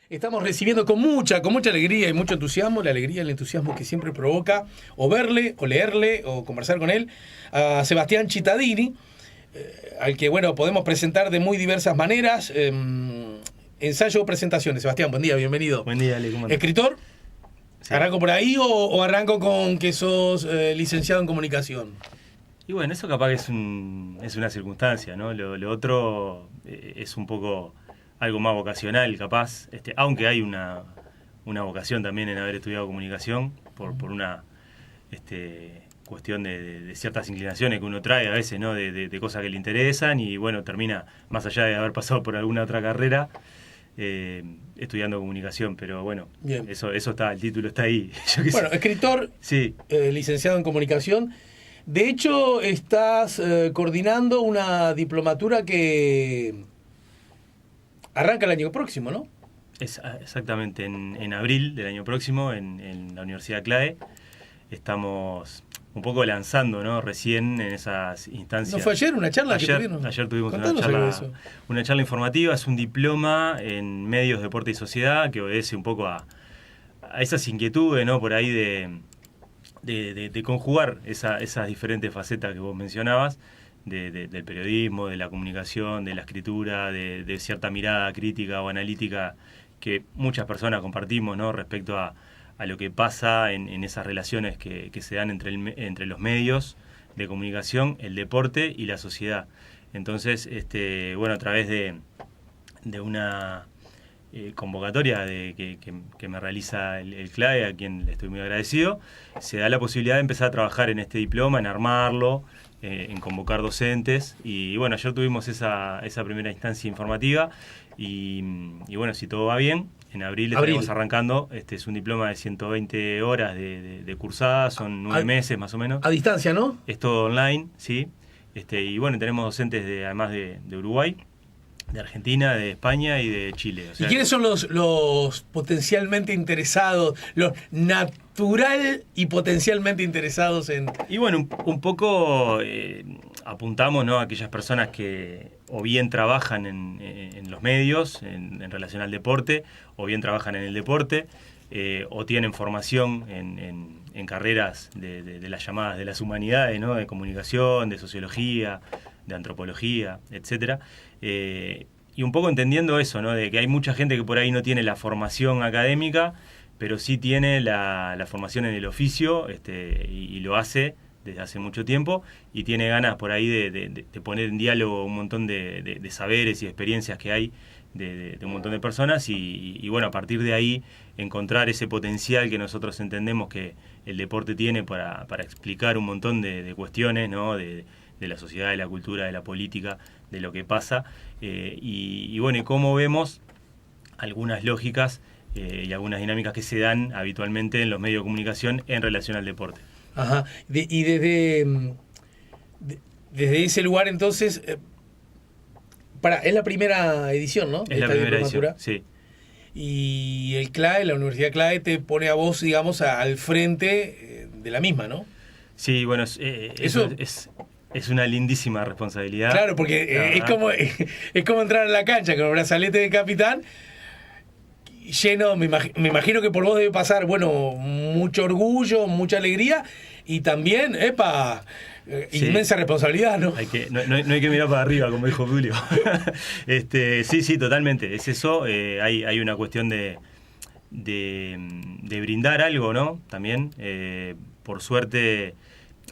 Estamos recibiendo con mucha alegría y mucho entusiasmo, la alegría y el entusiasmo que siempre provoca o verle, o leerle, o conversar con él, a Sebastián Cittadini, al que, bueno, podemos presentar de muy diversas maneras. Ensayo o presentaciones. Sebastián, buen día, bienvenido. Buen día, Ale, ¿cómo andas? ¿Escritor? Sí. ¿Arranco por ahí o arranco con que sos licenciado en comunicación? Y bueno, eso capaz que es una circunstancia, ¿no? Lo otro es un poco algo más vocacional, capaz, aunque hay una vocación también en haber estudiado comunicación por una cuestión de ciertas inclinaciones que uno trae a veces, ¿no? De cosas que le interesan y bueno, termina, más allá de haber pasado por alguna otra carrera, estudiando comunicación, pero bueno, Bien. eso está, el título está ahí. Bueno, escritor, sí. Licenciado en comunicación. De hecho, estás coordinando una diplomatura que arranca el año próximo, ¿no? Exactamente, en abril del año próximo en la Universidad CLAE estamos un poco lanzando, ¿no? Recién en esas instancias. ¿No fue ayer una charla que tuvieron? Ayer tuvimos Contanos una charla informativa, es un diploma en medios, deporte y sociedad que obedece un poco a esas inquietudes, ¿no? Por ahí de conjugar esas diferentes facetas que vos mencionabas, del periodismo, de la comunicación, de la escritura, de cierta mirada crítica o analítica que muchas personas compartimos, ¿no? Respecto a lo que pasa en esas relaciones que se dan entre los medios de comunicación, el deporte y la sociedad. Entonces, bueno, a través de una convocatoria que me realiza el CLAE, a quien le estoy muy agradecido, se da la posibilidad de empezar a trabajar en este diploma, en armarlo, en convocar docentes y bueno, ayer tuvimos esa primera instancia informativa y bueno, si todo va bien, en abril estaremos arrancando. Es un diploma de 120 horas de cursada, son 9 meses más o menos. A distancia, ¿no? Es todo online, sí. Y bueno, tenemos docentes además de Uruguay, de Argentina, de España y de Chile. O sea, ¿y quiénes son los potencialmente interesados, los natural y potencialmente interesados en...? Y bueno, un poco apuntamos, ¿no? A aquellas personas que o bien trabajan en los medios en relación al deporte, o bien trabajan en el deporte, o tienen formación en carreras de las llamadas de las humanidades, ¿no? De comunicación, de sociología, de antropología, etcétera. Y un poco entendiendo eso, ¿no? De que hay mucha gente que por ahí no tiene la formación académica, pero sí tiene la formación en el oficio, y lo hace desde hace mucho tiempo, y tiene ganas por ahí de poner en diálogo un montón de saberes y experiencias que hay de un montón de personas, y bueno, a partir de ahí encontrar ese potencial que nosotros entendemos que el deporte tiene para explicar un montón de cuestiones, ¿no? De la sociedad, de la cultura, de la política, de lo que pasa, y bueno, y cómo vemos algunas lógicas y algunas dinámicas que se dan habitualmente en los medios de comunicación en relación al deporte. Ajá. Y desde ese lugar, entonces, es la primera edición, ¿no? Es la primera edición, sí. Y el CLAE, la Universidad CLAE, te pone a vos, digamos, al frente de la misma, ¿no? Sí, bueno, eso es una lindísima responsabilidad. Claro, porque es como entrar a la cancha con el brazalete de capitán lleno. Me imagino que por vos debe pasar, bueno, mucho orgullo, mucha alegría y también, sí, inmensa responsabilidad, ¿no? No hay que mirar para arriba, como dijo Julio. Sí, totalmente. Es eso. Hay una cuestión de brindar algo, ¿no? También, por suerte,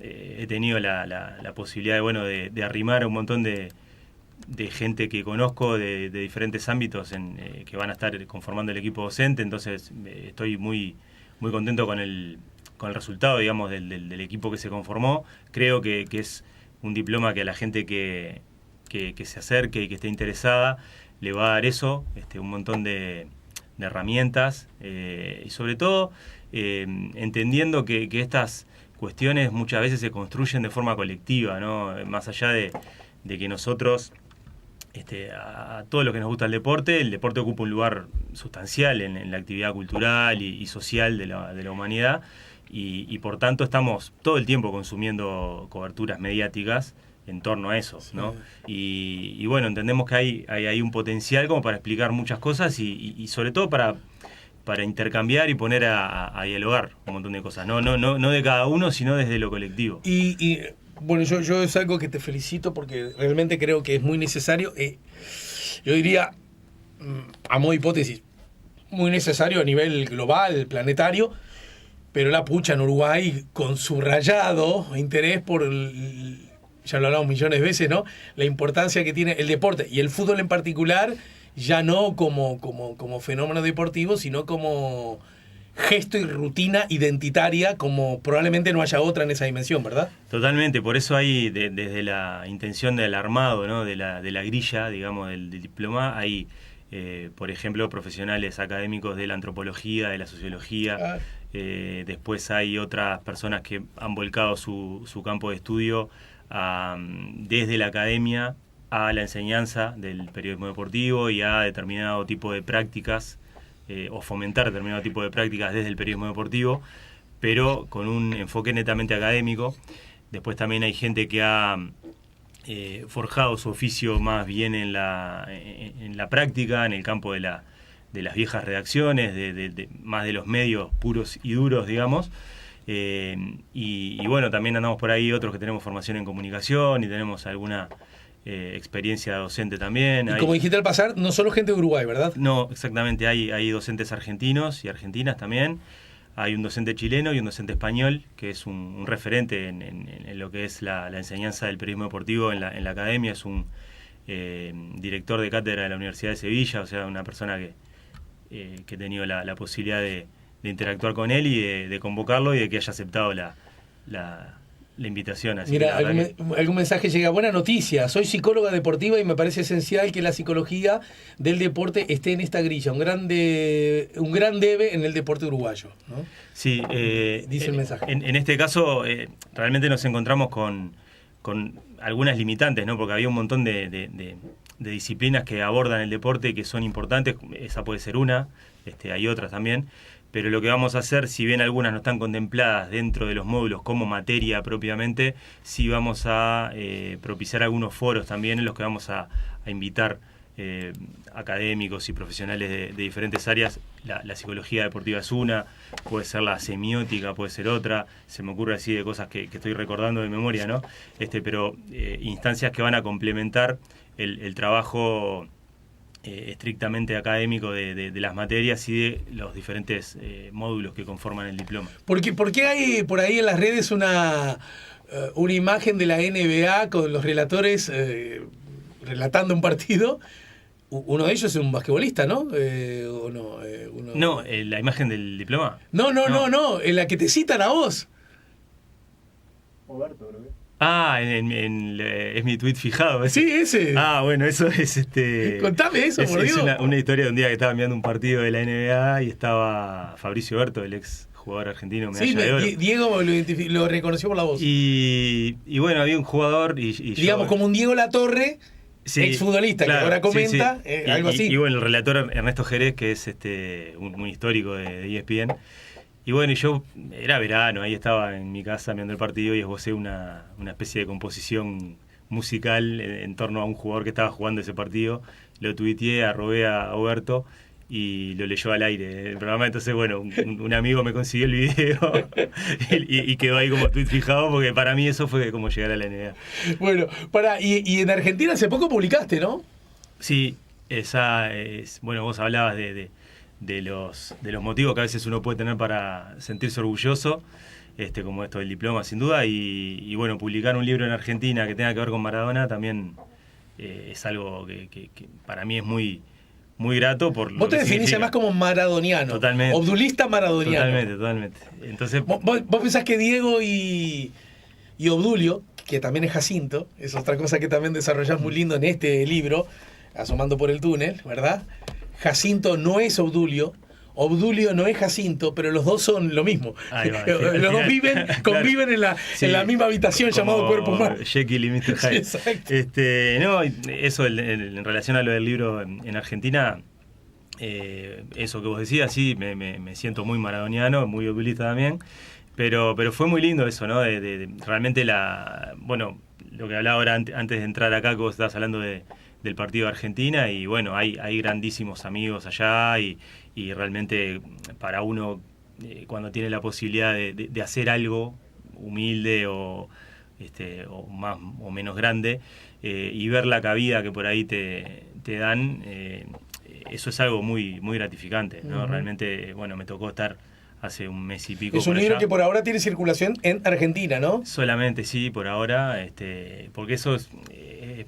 he tenido la posibilidad de arrimar a un montón de gente que conozco de diferentes ámbitos que van a estar conformando el equipo docente, entonces estoy muy, muy contento con el resultado, digamos, del equipo que se conformó. Creo que es un diploma que a la gente que se acerque y que esté interesada le va a dar eso, un montón de herramientas, y sobre todo entendiendo que estas cuestiones muchas veces se construyen de forma colectiva, ¿no? Más allá de que nosotros, a todos los que nos gusta el deporte ocupa un lugar sustancial en la actividad cultural y social de la humanidad, y por tanto estamos todo el tiempo consumiendo coberturas mediáticas en torno a eso, ¿no? Y bueno, entendemos que hay un potencial como para explicar muchas cosas y sobre todo para intercambiar y poner a dialogar un montón de cosas. No de cada uno, sino desde lo colectivo. Y bueno, yo es algo que te felicito porque realmente creo que es muy necesario. Yo diría, a modo de hipótesis, muy necesario a nivel global, planetario, pero la pucha en Uruguay, con subrayado interés por, ya lo hablamos millones de veces, ¿no? La importancia que tiene el deporte y el fútbol en particular, ya no como fenómeno deportivo, sino como gesto y rutina identitaria, como probablemente no haya otra en esa dimensión, ¿verdad? Totalmente, por eso hay desde la intención del armado, ¿no? de la grilla, digamos, del diploma, hay, por ejemplo, profesionales académicos de la antropología, de la sociología. Después hay otras personas que han volcado su campo de estudio desde la academia a la enseñanza del periodismo deportivo y a determinado tipo de prácticas, o fomentar determinado tipo de prácticas desde el periodismo deportivo, pero con un enfoque netamente académico. Después también hay gente que ha forjado su oficio más bien en la práctica, en el campo de las viejas redacciones, más de los medios puros y duros, digamos. Y bueno, también andamos por ahí otros que tenemos formación en comunicación y tenemos alguna experiencia docente también. Y como dijiste al pasar, no solo gente de Uruguay, ¿verdad? No, exactamente, hay docentes argentinos y argentinas también. Hay un docente chileno y un docente español, que es un referente en lo que es la enseñanza del periodismo deportivo en la academia. Es un director de cátedra de la Universidad de Sevilla, o sea, una persona que he tenido la posibilidad de interactuar con él y de convocarlo y de que haya aceptado la invitación. Así. Mira, algún mensaje llega. Buena noticia, soy psicóloga deportiva y me parece esencial que la psicología del deporte esté en esta grilla. Un gran debe en el deporte uruguayo, ¿no? Sí, dice el mensaje. En este caso, realmente nos encontramos con algunas limitantes, ¿no? Porque había un montón de disciplinas que abordan el deporte y que son importantes. Esa puede ser una, hay otras también. Pero lo que vamos a hacer, si bien algunas no están contempladas dentro de los módulos como materia propiamente, sí vamos a propiciar algunos foros también en los que vamos a invitar académicos y profesionales de diferentes áreas. La psicología deportiva es una, puede ser la semiótica, puede ser otra. Se me ocurre así de cosas que estoy recordando de memoria, ¿no? Pero instancias que van a complementar el trabajo estrictamente académico de las materias y de los diferentes módulos que conforman el diploma. ¿Por qué hay por ahí en las redes una imagen de la NBA con los relatores relatando un partido? Uno de ellos es un basquetbolista, ¿no? ¿O no? No, la imagen del diploma. No, en la que te citan a vos. Roberto, creo que. Es mi tweet fijado. Sí, ese. Bueno, eso es Contame eso, por Dios. Es una historia de un día que estaba mirando un partido de la NBA y estaba Fabricio Berto, el ex jugador argentino, medalla de oro. Diego lo reconoció por la voz. Y bueno, había un jugador digamos, como un Diego Latorre, sí, exfutbolista, claro, que ahora comenta, sí. Algo así. Y bueno, el relator Ernesto Jerez, que es un histórico de ESPN. Y bueno, yo era verano, ahí estaba en mi casa viendo el partido y esbocé una especie de composición musical en torno a un jugador que estaba jugando ese partido. Lo tuiteé, arrobé a Oberto y lo leyó al aire el programa. Entonces, bueno, un amigo me consiguió el video y quedó ahí como tweet fijado, porque para mí eso fue como llegar a la NBA. Bueno, y en Argentina hace poco publicaste, ¿no? Sí, bueno, vos hablabas de los motivos que a veces uno puede tener para sentirse orgulloso, como esto del diploma, sin duda, y bueno, publicar un libro en Argentina que tenga que ver con Maradona también es algo que para mí es muy, muy grato. Vos te definís además como maradoniano. Totalmente. Obdulista maradoniano. Totalmente. Entonces, ¿Vos pensás que Diego y Obdulio, que también es Jacinto, es otra cosa que también desarrollás muy lindo en este libro, Asomando por el túnel, ¿verdad? Jacinto no es Obdulio, Obdulio no es Jacinto, pero los dos son lo mismo. Los dos conviven claro. en la misma habitación llamado cuerpo humano. Jekyll y Mr. Hyde. Sí, exacto. Eso en relación a lo del libro en Argentina, eso que vos decías, sí, me siento muy maradoniano, muy obdulista también, pero fue muy lindo eso, ¿no? De realmente la lo que hablaba ahora antes de entrar acá, que vos estabas hablando del partido de Argentina, y bueno, hay grandísimos amigos allá, y realmente para uno, cuando tiene la posibilidad de hacer algo humilde o más o menos grande, y ver la cabida que por ahí te dan, eso es algo muy, muy gratificante, ¿no? Realmente, bueno, me tocó estar hace un mes y pico. Es un libro que por ahora tiene circulación en Argentina, ¿no? Solamente, sí, por ahora, porque eso es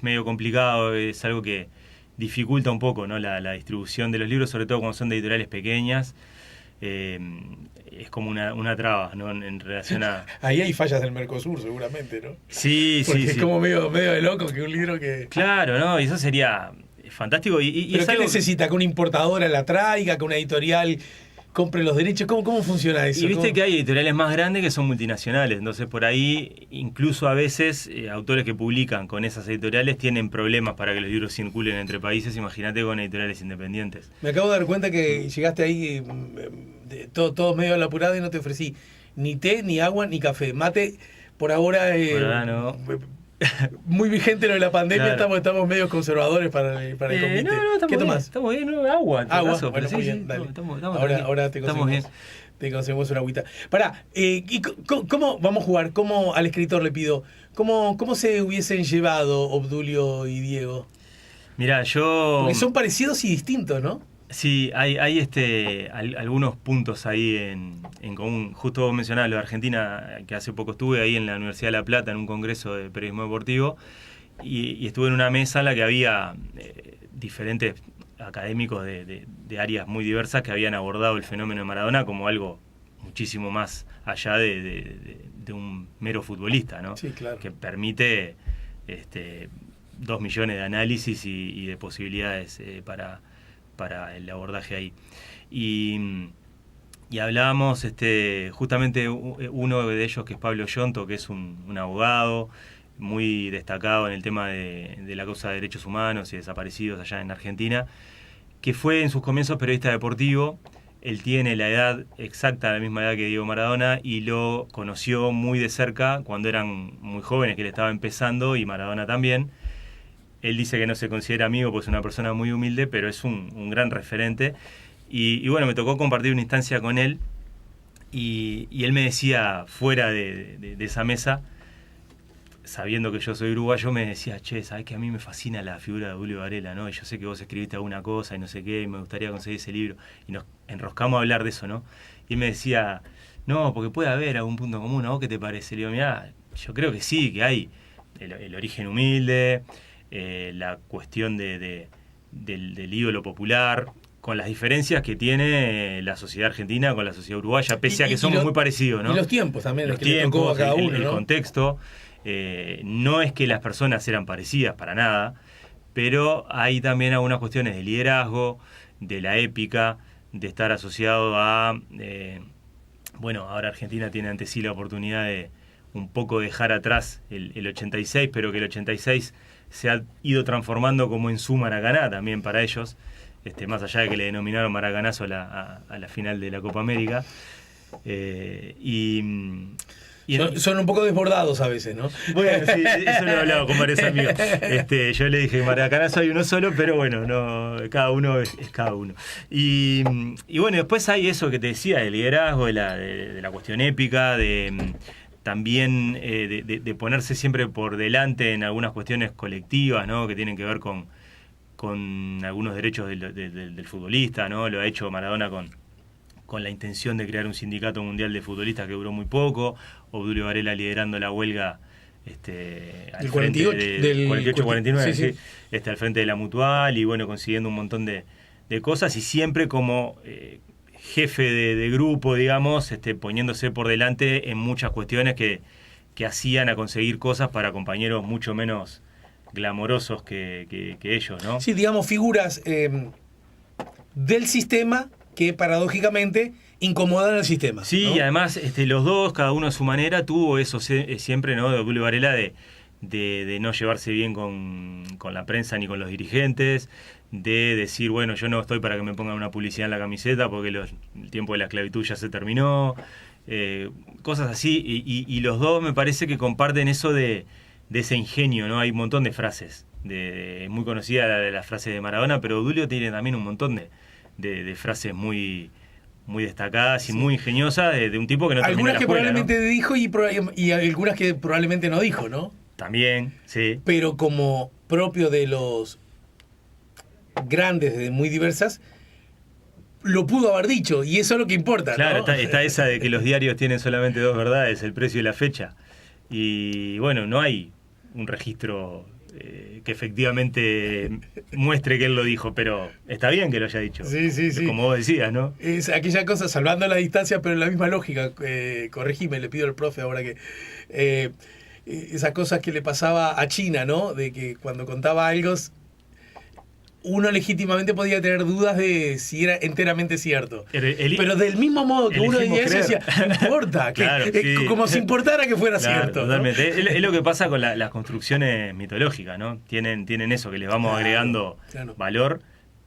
medio complicado, es algo que dificulta un poco, ¿no? La distribución de los libros, sobre todo cuando son de editoriales pequeñas. Es como una traba, ¿no? En relación a... Ahí hay fallas del Mercosur, seguramente, ¿no? Sí, porque sí, es como medio de loco que un libro que... Claro, ¿no? Y eso sería fantástico. ¿Pero es qué algo... necesita? ¿Que una importadora la traiga? ¿Que una editorial compre los derechos? ¿Cómo funciona eso? Y viste que hay editoriales más grandes que son multinacionales, entonces por ahí incluso a veces autores que publican con esas editoriales tienen problemas para que los libros circulen entre países. Imagínate con editoriales independientes. Me acabo de dar cuenta que llegaste ahí todo medio apurado y no te ofrecí ni té, ni agua, ni café. Mate, por ahora no. Muy vigente lo de la pandemia, claro. estamos medio conservadores para el comité. No, ¿Qué tomás? Estamos bien, agua. Agua, bueno, muy bien, dale. Ahora te conseguimos una agüita. Pará, ¿y cómo vamos a jugar? ¿Cómo al escritor le pido? ¿Cómo se hubiesen llevado Obdulio y Diego? Mirá, Porque son parecidos y distintos, ¿no? Sí, hay algunos puntos ahí en común. Justo vos mencionabas lo de Argentina, que hace poco estuve ahí en la Universidad de La Plata en un congreso de periodismo deportivo, y estuve en una mesa en la que había diferentes académicos de áreas muy diversas que habían abordado el fenómeno de Maradona como algo muchísimo más allá de un mero futbolista, ¿no? Sí, claro. Que permite 2 millones de análisis y de posibilidades para el abordaje ahí. Y hablábamos, justamente uno de ellos, que es Pablo Yonto, que es un abogado muy destacado en el tema de la causa de derechos humanos y desaparecidos allá en Argentina, que fue en sus comienzos periodista deportivo. Él tiene la edad exacta, la misma edad que Diego Maradona, y lo conoció muy de cerca cuando eran muy jóvenes, que él estaba empezando, y Maradona también. Él dice que no se considera amigo, pues es una persona muy humilde, pero es un gran referente. Y bueno, me tocó compartir una instancia con él, y él me decía, fuera de esa mesa, sabiendo que yo soy uruguayo, me decía, che, sabés que a mí me fascina la figura de Obdulio Varela, ¿no? Y yo sé que vos escribiste alguna cosa y no sé qué, y me gustaría conseguir ese libro. Y nos enroscamos a hablar de eso, ¿no? Y él me decía, no, porque puede haber algún punto común, ¿a vos qué te parece? Le digo, mirá, yo creo que sí, que hay el origen humilde, la cuestión del ídolo popular, con las diferencias que tiene la sociedad argentina con la sociedad uruguaya, pese a que somos muy parecidos, ¿no? Y los tiempos también, los que le tocó a cada uno, el ¿no? contexto. No es que las personas eran parecidas para nada, pero hay también algunas cuestiones de liderazgo, de la épica, de estar asociado a... bueno, ahora Argentina tiene ante sí la oportunidad de un poco dejar atrás el 86, pero que el 86 se ha ido transformando como en su Maracaná también para ellos, más allá de que le denominaron Maracanazo a la final de la Copa América. Son un poco desbordados a veces, ¿no? Bueno, sí, eso lo he hablado con varios amigos. Yo le dije que Maracanazo hay uno solo, pero bueno, no, cada uno es cada uno. Y bueno, después hay eso que te decía, del liderazgo, de la cuestión épica, también de ponerse siempre por delante en algunas cuestiones colectivas, ¿no? Que tienen que ver con algunos derechos del futbolista, ¿no? Lo ha hecho Maradona con la intención de crear un sindicato mundial de futbolistas que duró muy poco, Obdulio Varela liderando la huelga al frente del 48-49, sí. Al frente de la Mutual, y bueno, consiguiendo un montón de cosas, y siempre como jefe de grupo, digamos, poniéndose por delante en muchas cuestiones que hacían a conseguir cosas para compañeros mucho menos glamorosos que ellos, ¿no? Sí, digamos, figuras del sistema que paradójicamente incomodan al sistema. Sí, ¿no? Y además los dos, cada uno a su manera, tuvo eso siempre, ¿no? De Obdulio Varela de no llevarse bien con la prensa ni con los dirigentes, de decir, bueno, yo no estoy para que me pongan una publicidad en la camiseta porque el tiempo de la esclavitud ya se terminó, cosas así, y los dos me parece que comparten eso de de ese ingenio, ¿no? Hay un montón de frases, muy conocida la frase de Maradona, pero Dulio tiene también un montón de frases muy, muy destacadas y muy ingeniosas de un tipo que no terminó la Algunas que escuela, probablemente ¿no? dijo y algunas que probablemente no dijo, ¿no? También, sí. Pero como propio de los grandes, de muy diversas, lo pudo haber dicho, y eso es lo que importa, Claro, ¿no? está esa de que los diarios tienen solamente dos verdades, el precio y la fecha. Y bueno, no hay un registro que efectivamente muestre que él lo dijo, pero está bien que lo haya dicho. Sí, sí, sí. Como vos decías, ¿no? Es aquella cosa, salvando la distancia, pero en la misma lógica. Corregime, le pido al profe ahora que... esas cosas que le pasaba a China, ¿no? De que cuando contaba algo, uno legítimamente podía tener dudas de si era enteramente cierto. Pero del mismo modo que uno decía eso, decía, no importa, Claro, sí. como si importara que fuera Claro, cierto. totalmente. ¿no? Es lo que pasa con las construcciones mitológicas, ¿no? Tienen eso, que les vamos agregando valor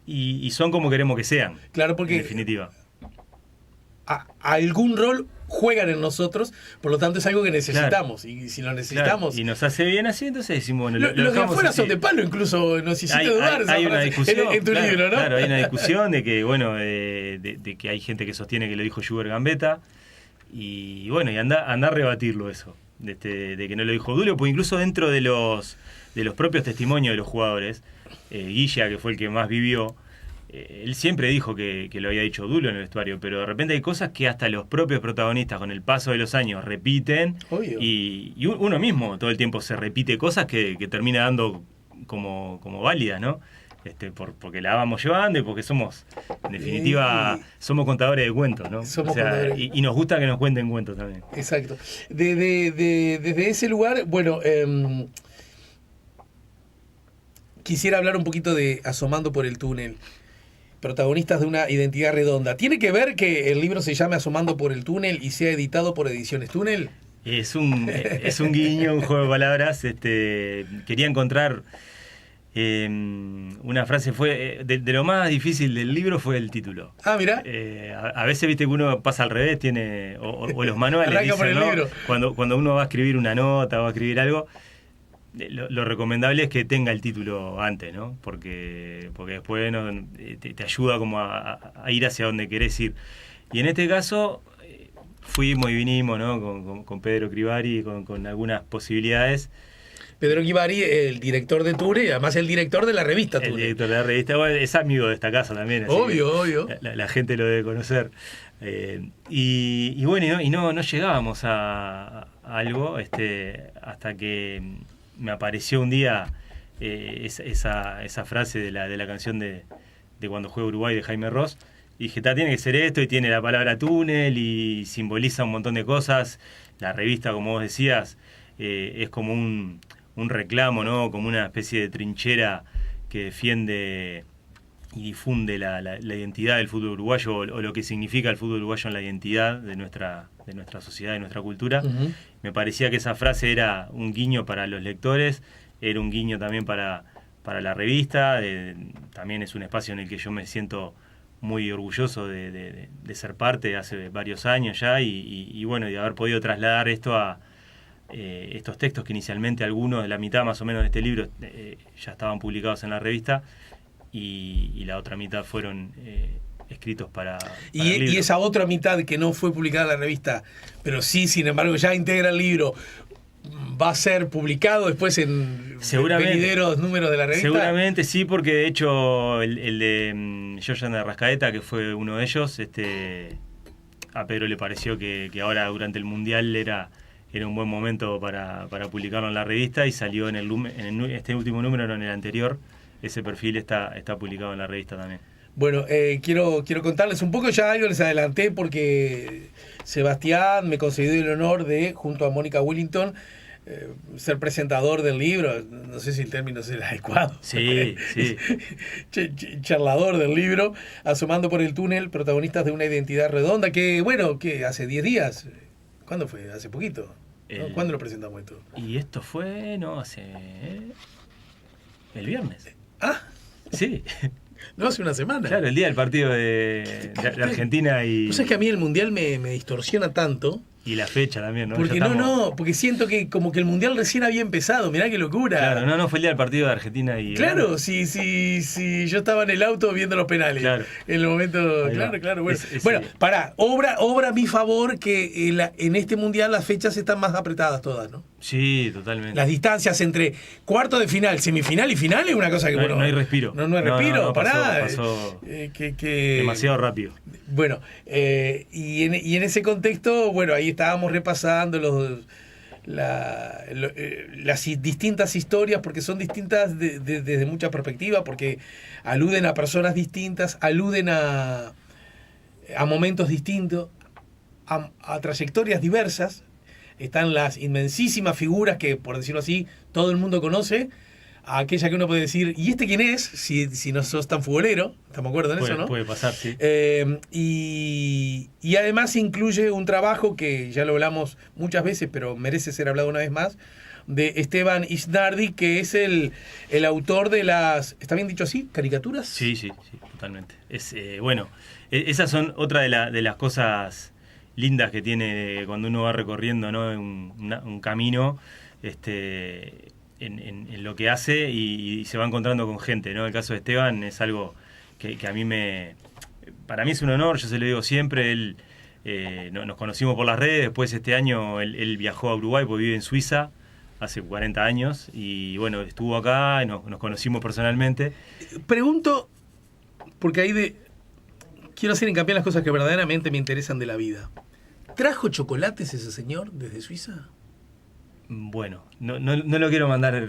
y son como queremos que sean. Claro, porque en definitiva. Algún rol juegan en nosotros, por lo tanto es algo que necesitamos. Claro. Y si lo necesitamos... Claro. Y nos hace bien así, entonces decimos... Bueno, los de afuera así. Son de palo, incluso nos hiciste dudar hay una discusión en tu libro, ¿no? Claro, hay una discusión de que, bueno, de que hay gente que sostiene que lo dijo Schubert Gambetta, y bueno, y anda a rebatirlo eso, de que no lo dijo Dulio, pues incluso dentro de los propios testimonios de los jugadores, Guilla, que fue el que más vivió, él siempre dijo que lo había dicho Dulio en el vestuario, pero de repente hay cosas que hasta los propios protagonistas con el paso de los años repiten. Obvio. Y uno mismo todo el tiempo se repite cosas que termina dando como válidas, ¿no? Porque la vamos llevando y porque somos, en definitiva, somos contadores de cuentos, ¿no? Y nos gusta que nos cuenten cuentos también. Exacto. Desde ese lugar, bueno, quisiera hablar un poquito de Asomando por el túnel. Protagonistas de una identidad redonda. ¿Tiene que ver que el libro se llame Asomando por el túnel y sea editado por Ediciones Túnel? Es un guiño, un juego de palabras. Quería encontrar una frase, fue de lo más difícil del libro fue el título. Ah, mira. A veces viste que uno pasa al revés, tiene o los manuales dicen, por el ¿no? libro. Cuando uno va a escribir una nota o va a escribir algo, lo recomendable es que tenga el título antes, ¿no? Porque después te ayuda como a ir hacia donde querés ir. Y en este caso fuimos y vinimos, ¿no? Con Pedro Crivari, con algunas posibilidades. Pedro Crivari, el director de Ture y además el director de la revista Ture. El director de la revista, bueno, es amigo de esta casa también. Así obvio. La gente lo debe conocer. Y bueno, no llegábamos a algo hasta que me apareció un día esa frase de la canción de Cuando juega Uruguay de Jaime Ross. Y dije, tiene que ser esto, y tiene la palabra túnel y simboliza un montón de cosas. La revista, como vos decías, es como un reclamo, ¿no? Como una especie de trinchera que defiende y difunde la identidad del fútbol uruguayo o lo que significa el fútbol uruguayo en la identidad de nuestra sociedad y nuestra cultura. Uh-huh. Me parecía que esa frase era un guiño para los lectores, era un guiño también para la revista, también es un espacio en el que yo me siento muy orgulloso de ser parte hace varios años ya y bueno, de haber podido trasladar esto a estos textos que inicialmente algunos de la mitad más o menos de este libro ya estaban publicados en la revista y la otra mitad fueron escritos para el libro. Y esa otra mitad que no fue publicada en la revista, pero sí, sin embargo, ya integra el libro, ¿va a ser publicado después en venideros números de la revista? Seguramente sí, porque de hecho el de Georgian de Rascaeta, que fue uno de ellos, a Pedro le pareció que ahora durante el Mundial era un buen momento para publicarlo en la revista y salió en este último número, no en el anterior. Ese perfil está publicado en la revista también. Bueno, quiero contarles un poco, ya algo les adelanté porque Sebastián me concedió el honor de, junto a Mónica Willington, ser presentador del libro. No sé si el término es el adecuado. Sí. Charlador del libro, Asomando por el túnel, protagonistas de una identidad redonda, que bueno, que hace 10 días. ¿Cuándo fue? Hace poquito. ¿No? ¿Cuándo lo presentamos esto? Y esto fue, hace... el viernes. Ah. Sí. No, hace una semana. Claro, el día del partido de Argentina y... ¿Tú sabes que a mí el Mundial me distorsiona tanto? Y la fecha también, ¿no? Porque porque siento que como que el Mundial recién había empezado, mirá qué locura. Claro, no fue el día del partido de Argentina y... Claro, sí, yo estaba en el auto viendo los penales. Claro. En el momento, claro. Bueno, pará, obra a mi favor que en este Mundial las fechas están más apretadas todas, ¿no? Sí, totalmente. Las distancias entre cuarto de final, semifinal y final es una cosa que... No hay respiro. No hay respiro, pará. Pasó demasiado rápido. Bueno, y en ese contexto, bueno, ahí estábamos repasando las distintas historias, porque son distintas desde muchas perspectivas, porque aluden a personas distintas, aluden a momentos distintos, a trayectorias diversas. Están las inmensísimas figuras que, por decirlo así, todo el mundo conoce, a aquella que uno puede decir, ¿y este quién es? Si no sos tan futbolero, ¿estamos de acuerdo en eso, no? Puede pasar, sí. Y además incluye un trabajo que ya lo hablamos muchas veces, pero merece ser hablado una vez más, de Esteban Isnardi, que es el autor de las, ¿está bien dicho así? ¿Caricaturas? Sí, totalmente. Esas son otra de las cosas lindas que tiene cuando uno va recorriendo, ¿no? un camino en lo que hace y se va encontrando con gente, ¿no? El caso de Esteban es algo que a mí para mí es un honor, yo se lo digo siempre. Él nos conocimos por las redes, después este año él viajó a Uruguay porque vive en Suiza hace 40 años y bueno, estuvo acá y nos conocimos personalmente. Pregunto, porque quiero hacer hincapié en las cosas que verdaderamente me interesan de la vida. ¿Trajo chocolates ese señor desde Suiza? Bueno, no lo quiero mandar...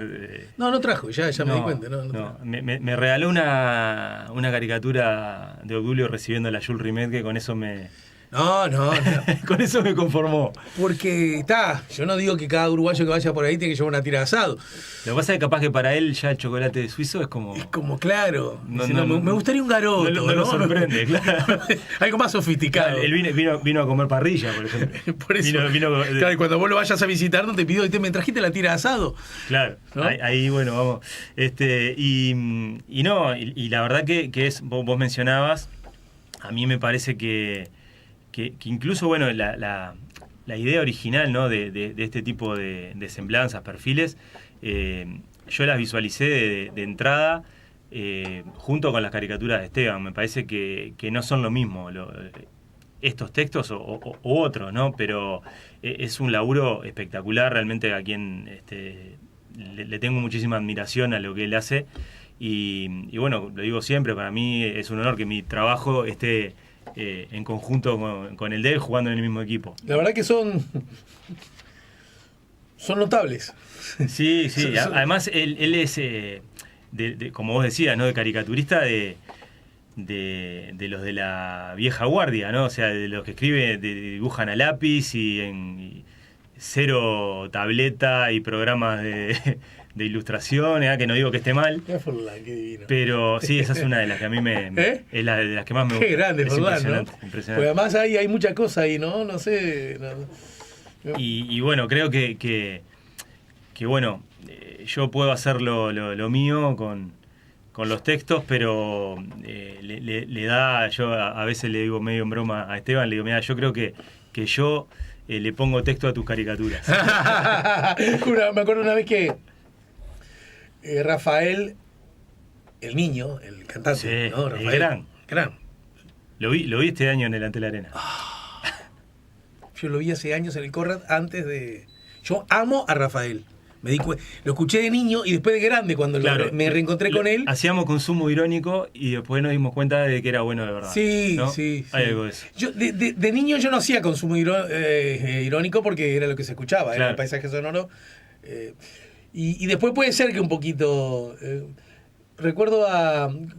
No trajo, ya me di cuenta. No. Me regaló una caricatura de Obdulio recibiendo la Jules Rimet, que con eso No. con eso me conformó. Porque yo no digo que cada uruguayo que vaya por ahí tiene que llevar una tira de asado. Lo que pasa es que capaz que para él ya el chocolate suizo es como... Es como, claro. Me gustaría un garoto. No lo sorprende, claro. Algo más sofisticado. Claro, él vino a comer parrilla, por ejemplo. Por eso. Claro, y cuando vos lo vayas a visitar no te pido, me trajiste la tira de asado. Claro, ¿no? Ahí bueno, vamos. Y la verdad que es, vos mencionabas, a mí me parece que incluso, bueno, la idea original, ¿no? de este tipo de semblanzas, perfiles, yo las visualicé de entrada junto con las caricaturas de Esteban. Me parece que no son lo mismo estos textos o otros, ¿no? Pero es un laburo espectacular, realmente a quien le tengo muchísima admiración a lo que él hace. Y bueno, lo digo siempre, para mí es un honor que mi trabajo esté en conjunto con el de él, jugando en el mismo equipo. La verdad que son notables. Sí. Además, él es, como vos decías, ¿no? De caricaturista de los de la vieja guardia, ¿no? O sea, de los que dibujan a lápiz y cero tableta y programas de ilustración, que no digo que esté mal. Qué divino. Pero sí, esa es una de las que a mí es la de las que más me gusta. Qué grande, es impresionante. Porque además hay mucha cosa ahí, ¿no? No sé. Y bueno, creo que bueno, yo puedo hacer lo mío con los textos, pero le da, yo a veces le digo medio en broma a Esteban, le digo, mira, yo creo que yo le pongo texto a tus caricaturas. Me acuerdo una vez que Rafael, el niño, el cantante, sí, ¿no? Rafael, gran. Lo vi este año en el Ante la Arena. Yo lo vi hace años en el Conrad antes de... Yo amo a Rafael. Lo escuché de niño y después de grande, cuando me reencontré con él. Hacíamos consumo irónico y después nos dimos cuenta de que era bueno de verdad. Sí, ¿no? sí. Hay algo de eso. Yo, de niño yo no hacía consumo irónico porque era lo que se escuchaba, claro. Era el paisaje sonoro. Y después puede ser que un poquito... recuerdo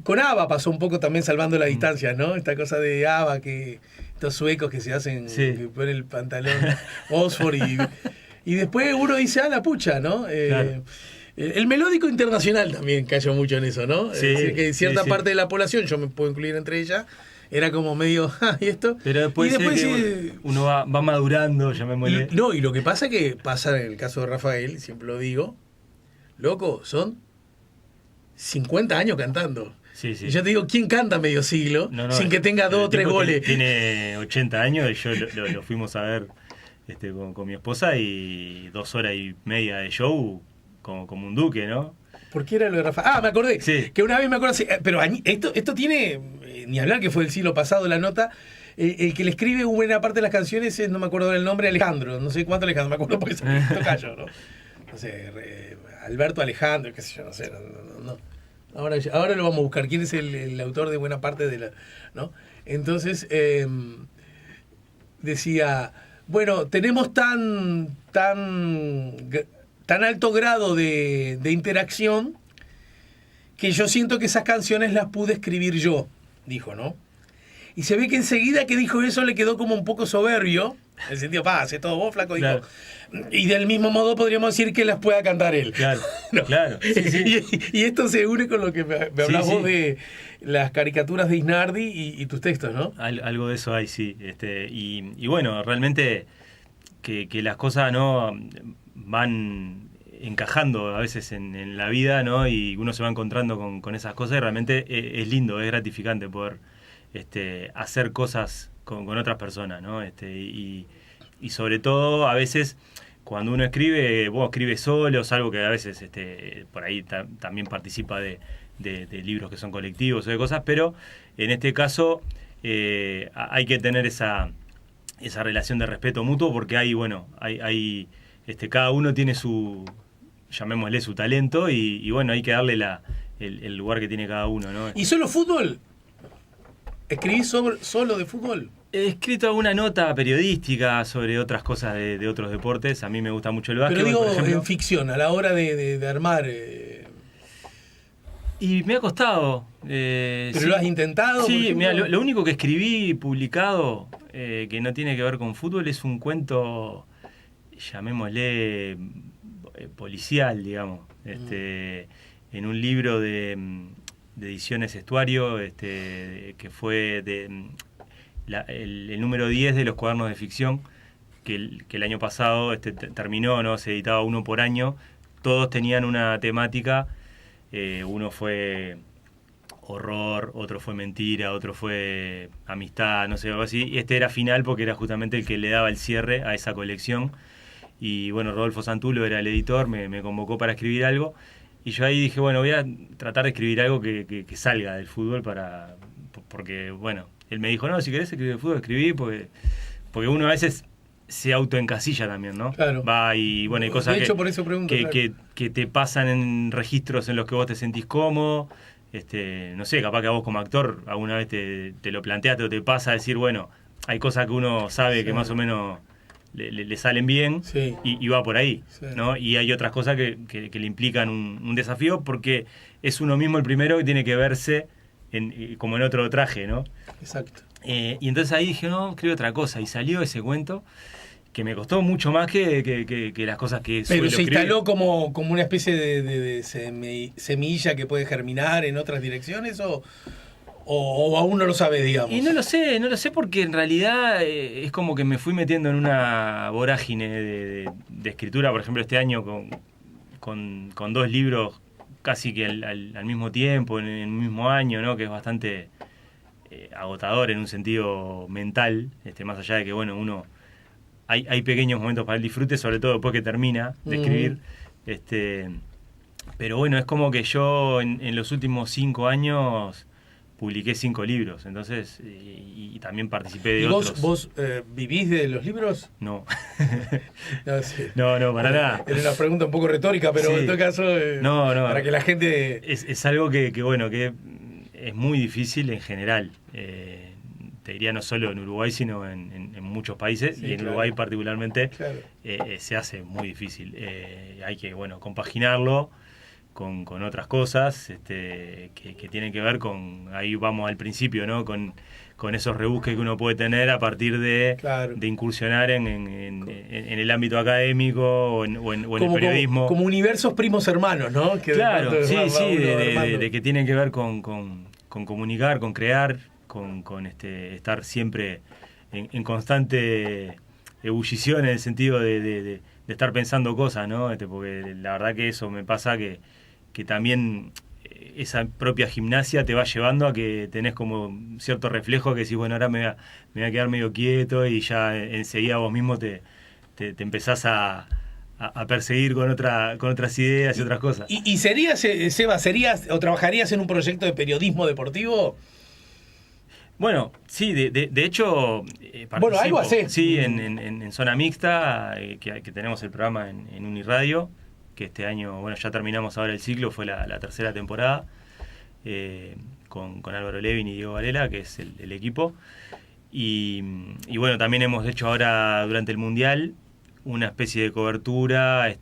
con ABBA pasó un poco también salvando la distancia, ¿no? Esta cosa de ABBA, que estos suecos que se hacen, que ponen el pantalón Oxford y después uno dice, la pucha, ¿no? Claro. El melódico internacional también cayó mucho en eso, ¿no? Sí, es decir, que cierta parte de la población, yo me puedo incluir entre ella, era como medio, ¿y esto? Pero después uno va madurando, ya me muele. No, y lo que pasa en el caso de Rafael, siempre lo digo, loco, son 50 años cantando. Sí. Y yo te digo, ¿quién canta medio siglo sin que tenga 2 o 3 goles? Tiene 80 años y yo lo fuimos a ver con mi esposa, y 2 horas y media de show como un duque, ¿no? ¿Por qué era lo de Rafa? Ah, me acordé. Sí. Que una vez me acuerdo, pero esto tiene, ni hablar que fue el siglo pasado la nota, el que le escribe buena parte de las canciones es, no me acuerdo del nombre, Alejandro, no sé cuánto Alejandro, me acuerdo porque se me tocayo, ¿no? No sé, Alberto Alejandro, qué sé yo, no sé, no. Ahora lo vamos a buscar, quién es el autor de buena parte de la, ¿no? Entonces, decía, bueno, tenemos tan alto grado de interacción que yo siento que esas canciones las pude escribir yo, dijo, ¿no? Y se ve que enseguida que dijo eso le quedó como un poco soberbio, en el sentido, hace todo vos, flaco, claro. Dijo. Y del mismo modo podríamos decir que las pueda cantar él. Claro, ¿no? claro. Sí. Y esto se une con lo que me hablás vos de las caricaturas de Isnardi y tus textos, ¿no? Algo de eso hay, sí. Y bueno, realmente que las cosas no van encajando a veces en la vida, ¿no? Y uno se va encontrando con esas cosas, y realmente es lindo, es gratificante poder hacer cosas con otras personas, ¿no? Y sobre todo a veces cuando uno escribe, vos escribes solo, es algo que a veces por ahí también participa de libros que son colectivos o de cosas, pero en este caso hay que tener esa relación de respeto mutuo, porque hay cada uno tiene llamémosle su talento, y bueno, hay que darle el lugar que tiene cada uno, ¿no? ¿Y solo fútbol? ¿Escribís solo de fútbol? He escrito alguna nota periodística sobre otras cosas de otros deportes. A mí me gusta mucho el básquet. Pero digo, por ejemplo. en ficción, a la hora de armar. Y me ha costado. ¿Pero lo has intentado? Sí, mira, lo único que escribí publicado que no tiene que ver con fútbol es un cuento, llamémosle policial, digamos. En un libro de Ediciones Estuario, que fue el número 10 de los cuadernos de ficción, que el año pasado terminó, ¿no? Se editaba uno por año. Todos tenían una temática. Uno fue horror, otro fue mentira, otro fue amistad, no sé, algo así. Y era final porque era justamente el que le daba el cierre a esa colección. Y bueno, Rodolfo Santulo era el editor, me convocó para escribir algo. Y yo ahí dije, bueno, voy a tratar de escribir algo que salga del fútbol, porque, bueno, él me dijo, no, si querés escribir de fútbol, escribí, porque uno a veces se autoencasilla también, ¿no? Claro. Va y, bueno, hay cosas de hecho, por eso pregunto, que te pasan en registros en los que vos te sentís cómodo. No sé, capaz que a vos como actor alguna vez te lo planteaste o te pasa a decir, bueno, hay cosas que uno sabe que más o menos le salen bien, y va por ahí, ¿no? Y hay otras cosas que le implican un desafío, porque es uno mismo el primero que tiene que verse como en otro traje, ¿no? Exacto. Y entonces ahí dije, no, escribo otra cosa, y salió ese cuento que me costó mucho más que las cosas que suelo Pero se escribir. instaló como una especie de semilla que puede germinar en otras direcciones, o aún no lo sabes, digamos. Y no lo sé porque en realidad es como que me fui metiendo en una vorágine de escritura. Por ejemplo, este año con 2 libros casi que al mismo tiempo, en el mismo año, ¿no? Que es bastante agotador en un sentido mental, más allá de que, bueno, hay pequeños momentos para el disfrute, sobre todo después que termina de escribir. Pero bueno, es como que yo en los últimos 5 años publiqué 5 libros, entonces, y también participé de otros. ¿Vos vivís de los libros? No. Sí. No, para nada. Era una pregunta un poco retórica, pero en todo caso, no, para que la gente... Es algo que es muy difícil en general. Te diría no solo en Uruguay, sino en muchos países, y en Uruguay particularmente se hace muy difícil. Hay que, compaginarlo con otras cosas que tienen que ver con, ahí vamos al principio, ¿no? Con esos rebusques que uno puede tener a partir de incursionar en el ámbito académico o en el periodismo. Como universos primos hermanos, ¿no? Que claro, de que tienen que ver con comunicar, con crear, con estar siempre en constante ebullición, en el sentido de estar pensando cosas, ¿no? Porque la verdad que eso me pasa que también esa propia gimnasia te va llevando a que tenés como cierto reflejo que decís, bueno, ahora me voy a quedar medio quieto, y ya enseguida vos mismo te te empezás a perseguir con otras ideas y otras cosas. ¿Y serías, Seba, o trabajarías en un proyecto de periodismo deportivo? Bueno, sí, de hecho, participo. Bueno, algo hacés. Sí, en Zona Mixta, que tenemos el programa en Uniradio, que este año, bueno, ya terminamos ahora el ciclo, fue la tercera temporada, con Álvaro Levin y Diego Varela, que es el equipo. Y bueno, también hemos hecho ahora, durante el Mundial, una especie de cobertura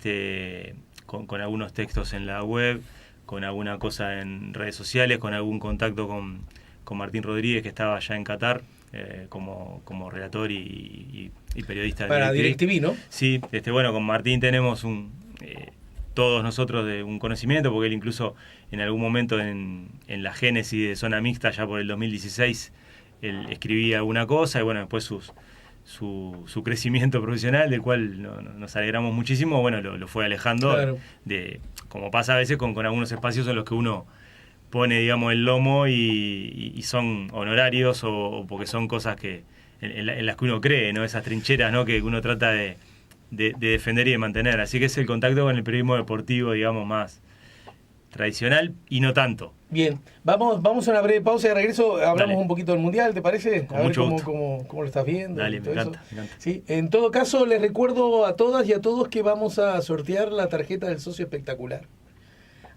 con algunos textos en la web, con alguna cosa en redes sociales, con algún contacto con Martín Rodríguez, que estaba allá en Qatar, como relator y periodista. Para DirecTV, ¿no? Sí, bueno, con Martín tenemos todos nosotros de un conocimiento, porque él incluso en algún momento en la génesis de Zona Mixta, ya por el 2016, él escribía alguna cosa, y bueno, después su crecimiento profesional, del cual nos alegramos muchísimo, bueno, lo fue alejando, claro, como pasa a veces con algunos espacios en los que uno pone, digamos, el lomo y son honorarios o porque son cosas que en las que uno cree, ¿no? Esas trincheras, ¿no? Que uno trata de defender y de mantener. Así que es el contacto con el periodismo deportivo, digamos, más tradicional y no tanto. Bien, vamos a una breve pausa y de regreso hablamos Dale. Un poquito del Mundial, ¿te parece? Con a ver mucho cómo lo estás viendo. Dale, me encanta. Sí, en todo caso, les recuerdo a todas y a todos que vamos a sortear la tarjeta del socio espectacular.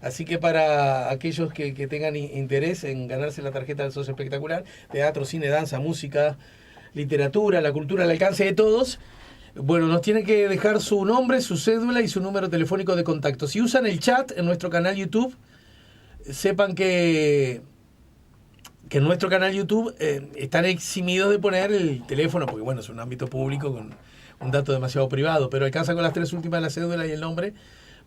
Así que para aquellos que tengan interés en ganarse la tarjeta del socio espectacular, teatro, cine, danza, música, literatura, la cultura al alcance de todos, bueno, nos tienen que dejar su nombre, su cédula y su número telefónico de contacto. Si usan el chat en nuestro canal YouTube, sepan que en nuestro canal YouTube están eximidos de poner el teléfono, porque bueno, es un ámbito público con un dato demasiado privado, pero alcanza con las 3 últimas de la cédula y el nombre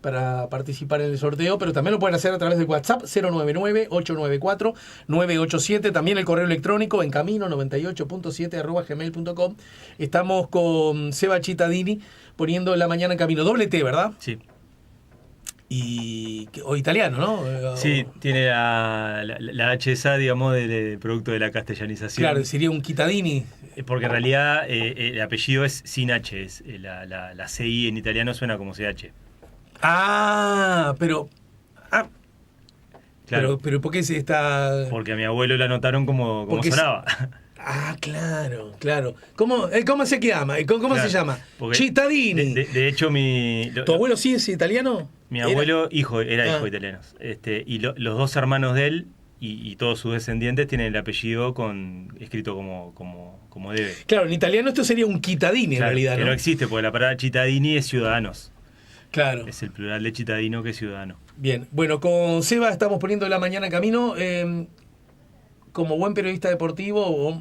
para participar en el sorteo, pero también lo pueden hacer a través del WhatsApp 099-894-987, también el correo electrónico encamino98.7@gmail.com. Estamos con Seba Cittadini poniendo La Mañana en Camino, doble T, ¿verdad? Sí. O italiano, ¿no? Sí, tiene la H esa, digamos, del producto de la castellanización. Claro, sería un Cittadini. Porque en realidad el apellido es sin H, la CI en italiano suena como CH. Claro. Pero ¿por qué se está...? Porque a mi abuelo la anotaron como sonaba. Claro. ¿Cómo se llama? ¿Cómo se llama? Cittadini. De hecho, ¿Tu abuelo sí es italiano? Mi abuelo era hijo de italianos. Y los dos hermanos de él y todos sus descendientes tienen el apellido escrito como debe. Claro, en italiano esto sería un Cittadini, claro, en realidad, ¿no? Que no existe, porque la palabra cittadini es ciudadanos. Claro. Es el plural de cittadino, que es ciudadano. Bien, bueno, con Seba estamos poniendo La Mañana en Camino. Como buen periodista deportivo,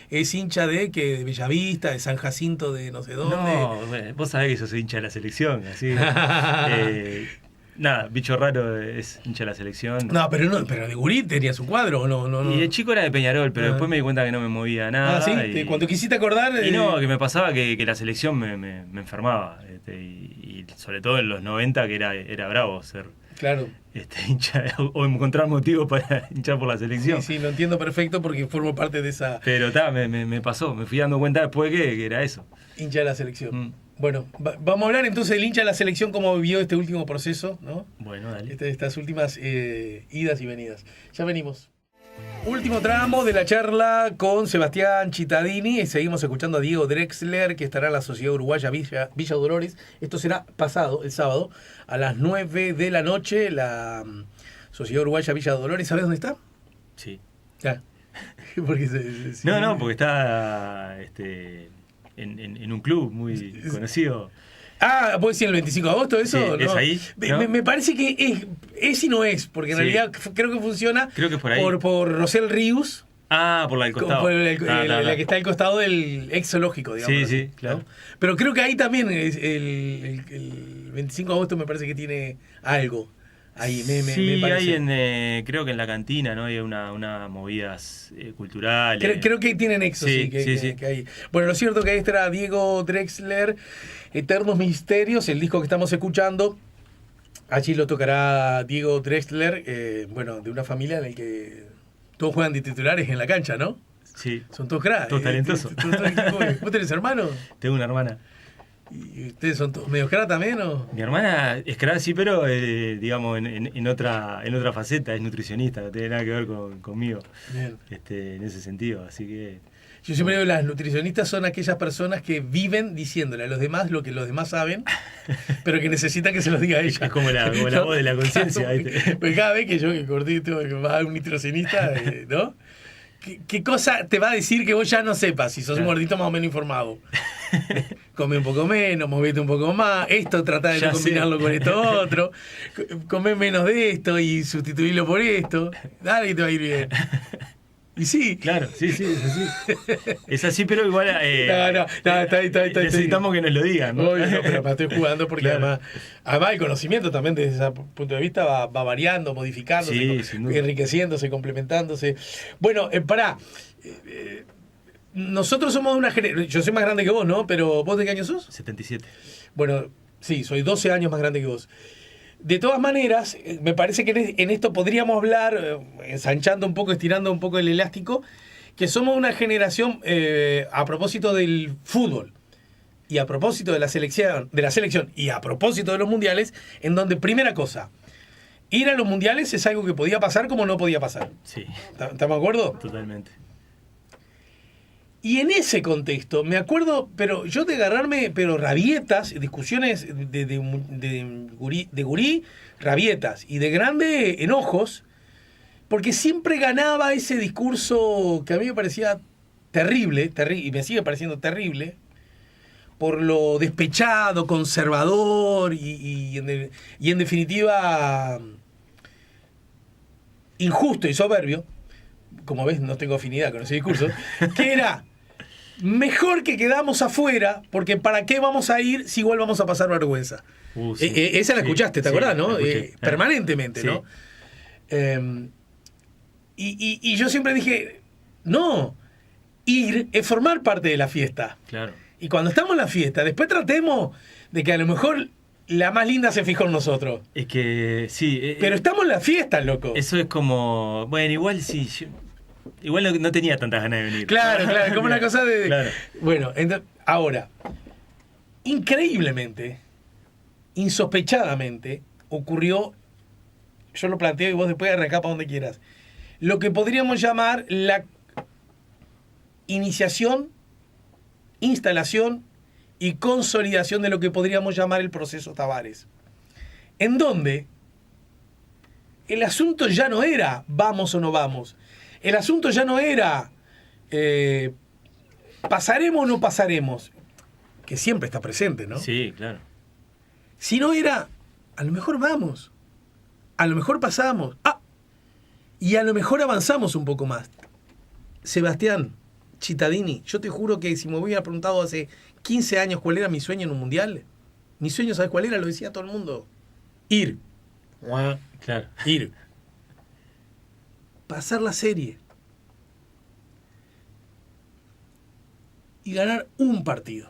es hincha de Bellavista, de San Jacinto, de no sé dónde. No, vos sabés que yo soy hincha de la selección, así. Nada, bicho raro es hincha de la selección. No, pero de gurí tenía su cuadro, ¿o no? Y de chico era de Peñarol, pero después me di cuenta que no me movía nada. ¿Sí? Cuando quisiste acordar... Y no, que me pasaba que la selección me enfermaba. Y sobre todo en los 90, que era bravo ser claro. Hincha, o encontrar motivos para hinchar por la selección. Sí, lo entiendo perfecto porque formo parte de esa... Pero me pasó, me fui dando cuenta después que era eso. Hincha de la selección. Bueno, vamos a hablar entonces del hincha de la selección, cómo vivió este último proceso, ¿no? Bueno, dale. Estas últimas idas y venidas. Ya venimos. Último tramo de la charla con Sebastián Cittadini. Seguimos escuchando a Diego Drexler, que estará en la Sociedad Uruguaya Villa Dolores. Esto será pasado, el sábado, a las 9 de la noche. La Sociedad Uruguaya Villa Dolores, ¿sabes dónde está? Sí. Ya. Porque No, porque está en un club muy conocido. ¿puede ser el 25 de agosto eso? Sí, ¿no? ¿es ahí? ¿No? Me parece que es y no es, porque en realidad creo que funciona por ahí. Por Rosel Ríos. Por la del costado. Por la que está al costado del ex zoológico, digamos. Sí, claro. ¿no? Pero creo que ahí también el 25 de agosto me parece que tiene algo. Ahí me parece. Hay creo que en la cantina, ¿no? Hay una movidas culturales. Creo que tienen nexo, sí. Que hay. Bueno, lo cierto que ahí estará Diego Drexler, Eternos Misterios, el disco que estamos escuchando. Allí lo tocará Diego Drexler, de una familia en la que todos juegan de titulares en la cancha, ¿no? Sí. Son todos cracks. Todos talentosos. ¿Vos tenés hermanos? Tengo una hermana. ¿Y ustedes son todos medio cra también o? Mi hermana es crack, sí, pero digamos en otra faceta, es nutricionista, no tiene nada que ver conmigo. Bien. En ese sentido, así que... Yo siempre digo, las nutricionistas son aquellas personas que viven diciéndole a los demás lo que los demás saben, pero que necesitan que se los diga a ella. Es como la voz de la conciencia, ¿viste? Pues cada vez que yo que cortito que va a un nutricionista, ¿no? ¿Qué cosa te va a decir que vos ya no sepas si sos un gordito más o menos informado? Come un poco menos, movete un poco más, esto trata de no combinarlo con esto otro, come menos de esto y sustituirlo por esto, dale que te va a ir bien. Y sí. Claro, sí, es así. Es así, pero igual... está necesitamos que nos lo digan, ¿no? Obvio, no, pero estoy jugando porque claro. además el conocimiento también desde ese punto de vista va variando, modificándose, enriqueciéndose, complementándose. Bueno, nosotros somos de una generación... Yo soy más grande que vos, ¿no? Pero ¿vos de qué año sos? 77. Bueno, sí, soy 12 años más grande que vos. De todas maneras, me parece que en esto podríamos hablar, ensanchando un poco, estirando un poco el elástico, que somos una generación, a propósito del fútbol, y a propósito de la selección, y a propósito de los mundiales, en donde, primera cosa, ir a los mundiales es algo que podía pasar como no podía pasar. Sí. ¿Estamos de acuerdo? Totalmente. Y en ese contexto, me acuerdo, pero yo de agarrarme, rabietas, discusiones de gurí, rabietas, y de grande, enojos, porque siempre ganaba ese discurso que a mí me parecía terrible, y me sigue pareciendo terrible, por lo despechado, conservador, y en definitiva, injusto y soberbio. Como ves, no tengo afinidad con ese discurso, que era mejor que quedamos afuera, porque ¿para qué vamos a ir si igual vamos a pasar vergüenza? Sí. Esa la escuchaste, ¿te acordás, no? Permanentemente, sí. ¿no? Y yo siempre dije, no, ir es formar parte de la fiesta. Claro. Y cuando estamos en la fiesta, después tratemos de que a lo mejor la más linda se fijó en nosotros. Es que sí. Pero estamos en la fiesta, loco. Eso es como, bueno, igual sí. Igual no tenía tantas ganas de venir. Claro, como una cosa de... Claro. Bueno, ahora, increíblemente, insospechadamente, ocurrió, yo lo planteo y vos después arrancá para donde quieras, lo que podríamos llamar la iniciación, instalación y consolidación de lo que podríamos llamar el proceso Tavares. En donde el asunto ya no era vamos o no vamos. El asunto ya no era pasaremos o no pasaremos, que siempre está presente, ¿no? Sí, claro. Sino era, a lo mejor vamos, a lo mejor pasamos, y a lo mejor avanzamos un poco más. Sebastián Cittadini, yo te juro que si me hubiera preguntado hace 15 años cuál era mi sueño en un mundial, mi sueño, ¿sabes cuál era? Lo decía todo el mundo. Ir. Claro. Ir. Pasar la serie y ganar un partido.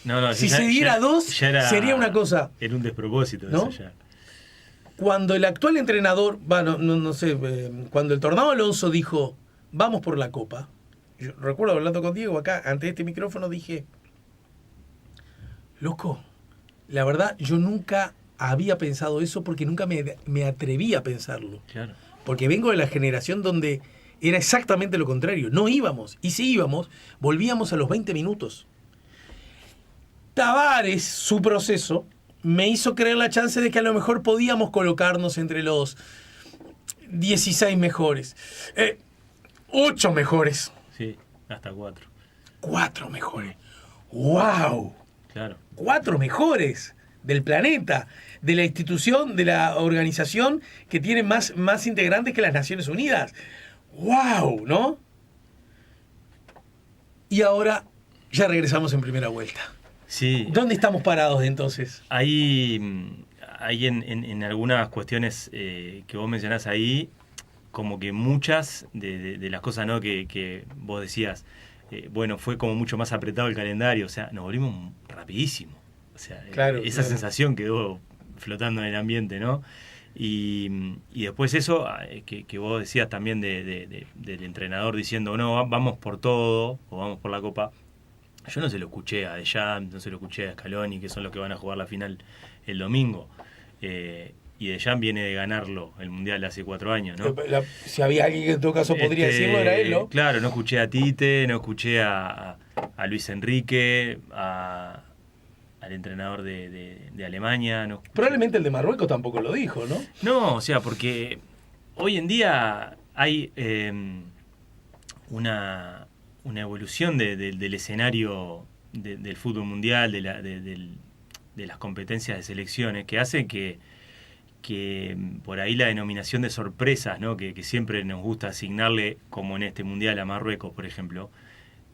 No, si se diera dos, sería una cosa. Era un despropósito, ¿no? Eso ya. Cuando el actual entrenador, no sé, cuando el Tornado Alonso dijo, vamos por la Copa, yo recuerdo hablando con Diego acá, ante este micrófono, dije, loco, la verdad, yo nunca había pensado eso porque nunca me atreví a pensarlo. Claro. Porque vengo de la generación donde era exactamente lo contrario. No íbamos. Y si íbamos, volvíamos a los 20 minutos. Tavares, su proceso, me hizo creer la chance de que a lo mejor podíamos colocarnos entre los 16 mejores. 8 mejores. Sí, hasta 4. 4 mejores. ¡Wow! Claro. 4 mejores del planeta, de la institución, de la organización que tiene más integrantes que las Naciones Unidas. ¡Wow! ¿No? Y ahora ya regresamos en primera vuelta. Sí. ¿Dónde estamos parados entonces? Hay en algunas cuestiones que vos mencionás ahí, como que muchas de las cosas, ¿no?, que vos decías, bueno, fue como mucho más apretado el calendario, o sea, nos volvimos rapidísimo. O sea, claro, esa sensación quedó flotando en el ambiente, ¿no? Y después eso que vos decías también del entrenador diciendo, no, vamos por todo, o vamos por la Copa. Yo no se lo escuché a Deschamps, no se lo escuché a Scaloni, que son los que van a jugar la final el domingo. Y Deschamps viene de ganarlo el Mundial hace 4 años, ¿no? Si había alguien que en todo caso podría decirlo, era él, ¿no? Claro, no escuché a Tite, no escuché a Luis Enrique, al entrenador de Alemania. No escuché. Probablemente el de Marruecos tampoco lo dijo, ¿no? No, o sea, porque hoy en día hay una evolución del escenario del fútbol mundial, de las competencias de selecciones, que hace que por ahí la denominación de sorpresas, ¿no? que siempre nos gusta asignarle, como en este mundial a Marruecos, por ejemplo,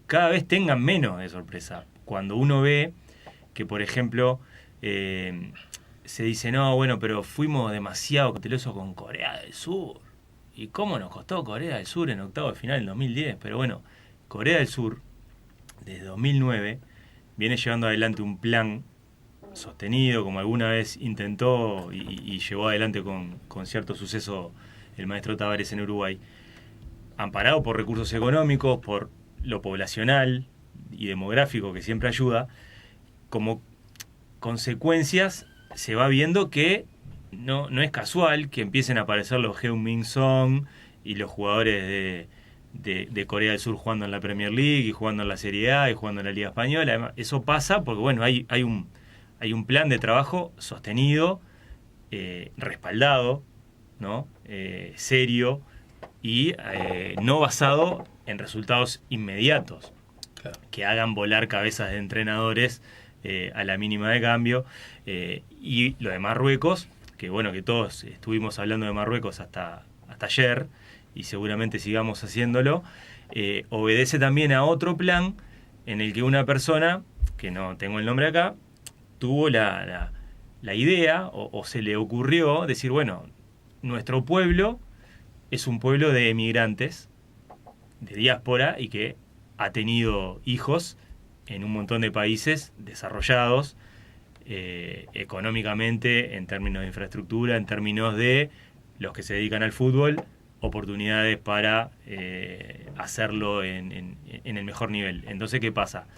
cada vez tengan menos de sorpresa. Cuando uno ve que, por ejemplo, se dice, no, bueno, pero fuimos demasiado cautelosos con Corea del Sur. ¿Y cómo nos costó Corea del Sur en octavos de final en 2010? Pero bueno, Corea del Sur, desde 2009, viene llevando adelante un plan sostenido, como alguna vez intentó y llevó adelante con cierto suceso el maestro Tavares en Uruguay, amparado por recursos económicos, por lo poblacional y demográfico que siempre ayuda. Como consecuencias se va viendo que no es casual que empiecen a aparecer los Heung-min Son y los jugadores de Corea del Sur jugando en la Premier League y jugando en la Serie A y jugando en la Liga Española. Además, eso pasa porque bueno, hay un plan de trabajo sostenido, respaldado, ¿no? Serio y no basado en resultados inmediatos, claro, que hagan volar cabezas de entrenadores a la mínima de cambio. Y lo de Marruecos, que bueno, que todos estuvimos hablando de Marruecos hasta ayer y seguramente sigamos haciéndolo, obedece también a otro plan en el que una persona, que no tengo el nombre acá, tuvo la idea o se le ocurrió decir, bueno, nuestro pueblo es un pueblo de emigrantes, de diáspora, y que ha tenido hijos en un montón de países desarrollados económicamente, en términos de infraestructura, en términos de los que se dedican al fútbol, oportunidades para hacerlo en el mejor nivel. Entonces, ¿qué pasa?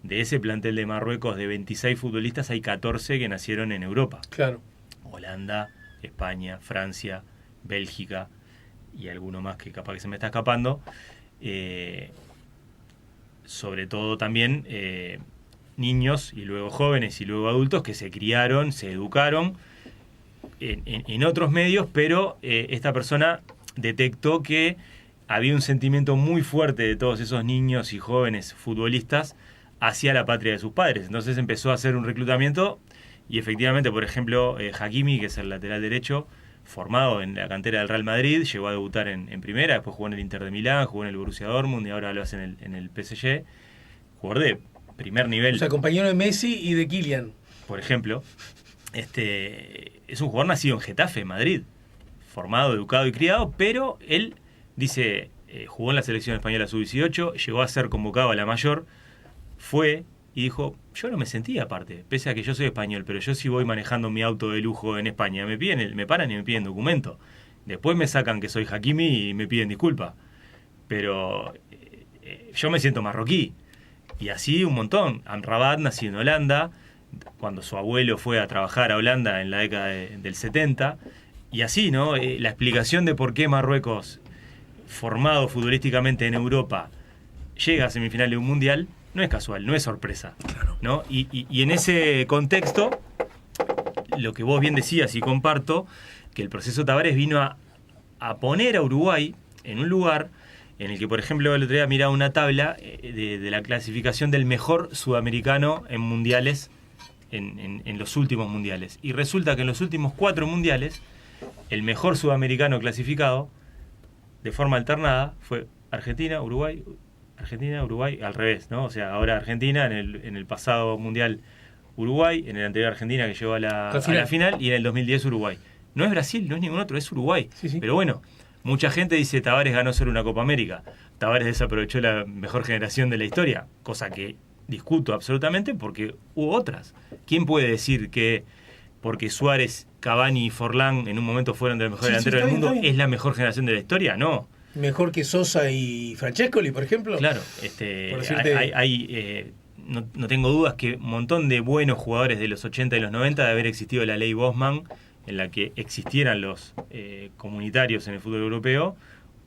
De ese plantel de Marruecos de 26 futbolistas hay 14 que nacieron en Europa. Claro. Holanda, España, Francia, Bélgica y alguno más que capaz que se me está escapando. Sobre todo también niños y luego jóvenes y luego adultos que se criaron, se educaron en otros medios, pero esta persona detectó que había un sentimiento muy fuerte de todos esos niños y jóvenes futbolistas hacia la patria de sus padres. Entonces empezó a hacer un reclutamiento y efectivamente, por ejemplo, Hakimi, que es el lateral derecho, formado en la cantera del Real Madrid, llegó a debutar en primera, después jugó en el Inter de Milán, jugó en el Borussia Dortmund y ahora lo hace en el PSG. Jugador de primer nivel. O sea, compañero de Messi y de Kylian. Por ejemplo, es un jugador nacido en Getafe, Madrid, formado, educado y criado, pero él dice, jugó en la selección española sub-18, llegó a ser convocado a la mayor, fue y dijo, yo no me sentía aparte, pese a que yo soy español, pero yo sí voy manejando mi auto de lujo en España, me paran y me piden documento. Después me sacan que soy Hakimi y me piden disculpa. Pero yo me siento marroquí. Y así un montón. Amrabat nació en Holanda, cuando su abuelo fue a trabajar a Holanda en la década del 70. Y así, ¿no? La explicación de por qué Marruecos, formado futbolísticamente en Europa, llega a semifinal de un mundial, no es casual, no es sorpresa, ¿no? Y en ese contexto, lo que vos bien decías y comparto, que el proceso Tavares vino a poner a Uruguay en un lugar en el que, por ejemplo, el otro día miraba una tabla de la clasificación del mejor sudamericano en mundiales, en los últimos mundiales. Y resulta que en los últimos 4 mundiales, el mejor sudamericano clasificado, de forma alternada, fue Argentina, Uruguay, al revés, ¿no? O sea, ahora Argentina, en el pasado mundial Uruguay, en el anterior Argentina que llegó a la final, y en el 2010 Uruguay. No es Brasil, no es ningún otro, es Uruguay. Sí. Pero bueno, mucha gente dice Tavares ganó solo una Copa América. Tavares desaprovechó la mejor generación de la historia, cosa que discuto absolutamente porque hubo otras. ¿Quién puede decir que porque Suárez, Cavani y Forlán en un momento fueron de los mejores delanteros del mundo es la mejor generación de la historia? No. Mejor que Sosa y Francescoli, por ejemplo. Claro, no tengo dudas que un montón de buenos jugadores de los 80 y los 90, de haber existido la ley Bosman, en la que existieran los comunitarios en el fútbol europeo,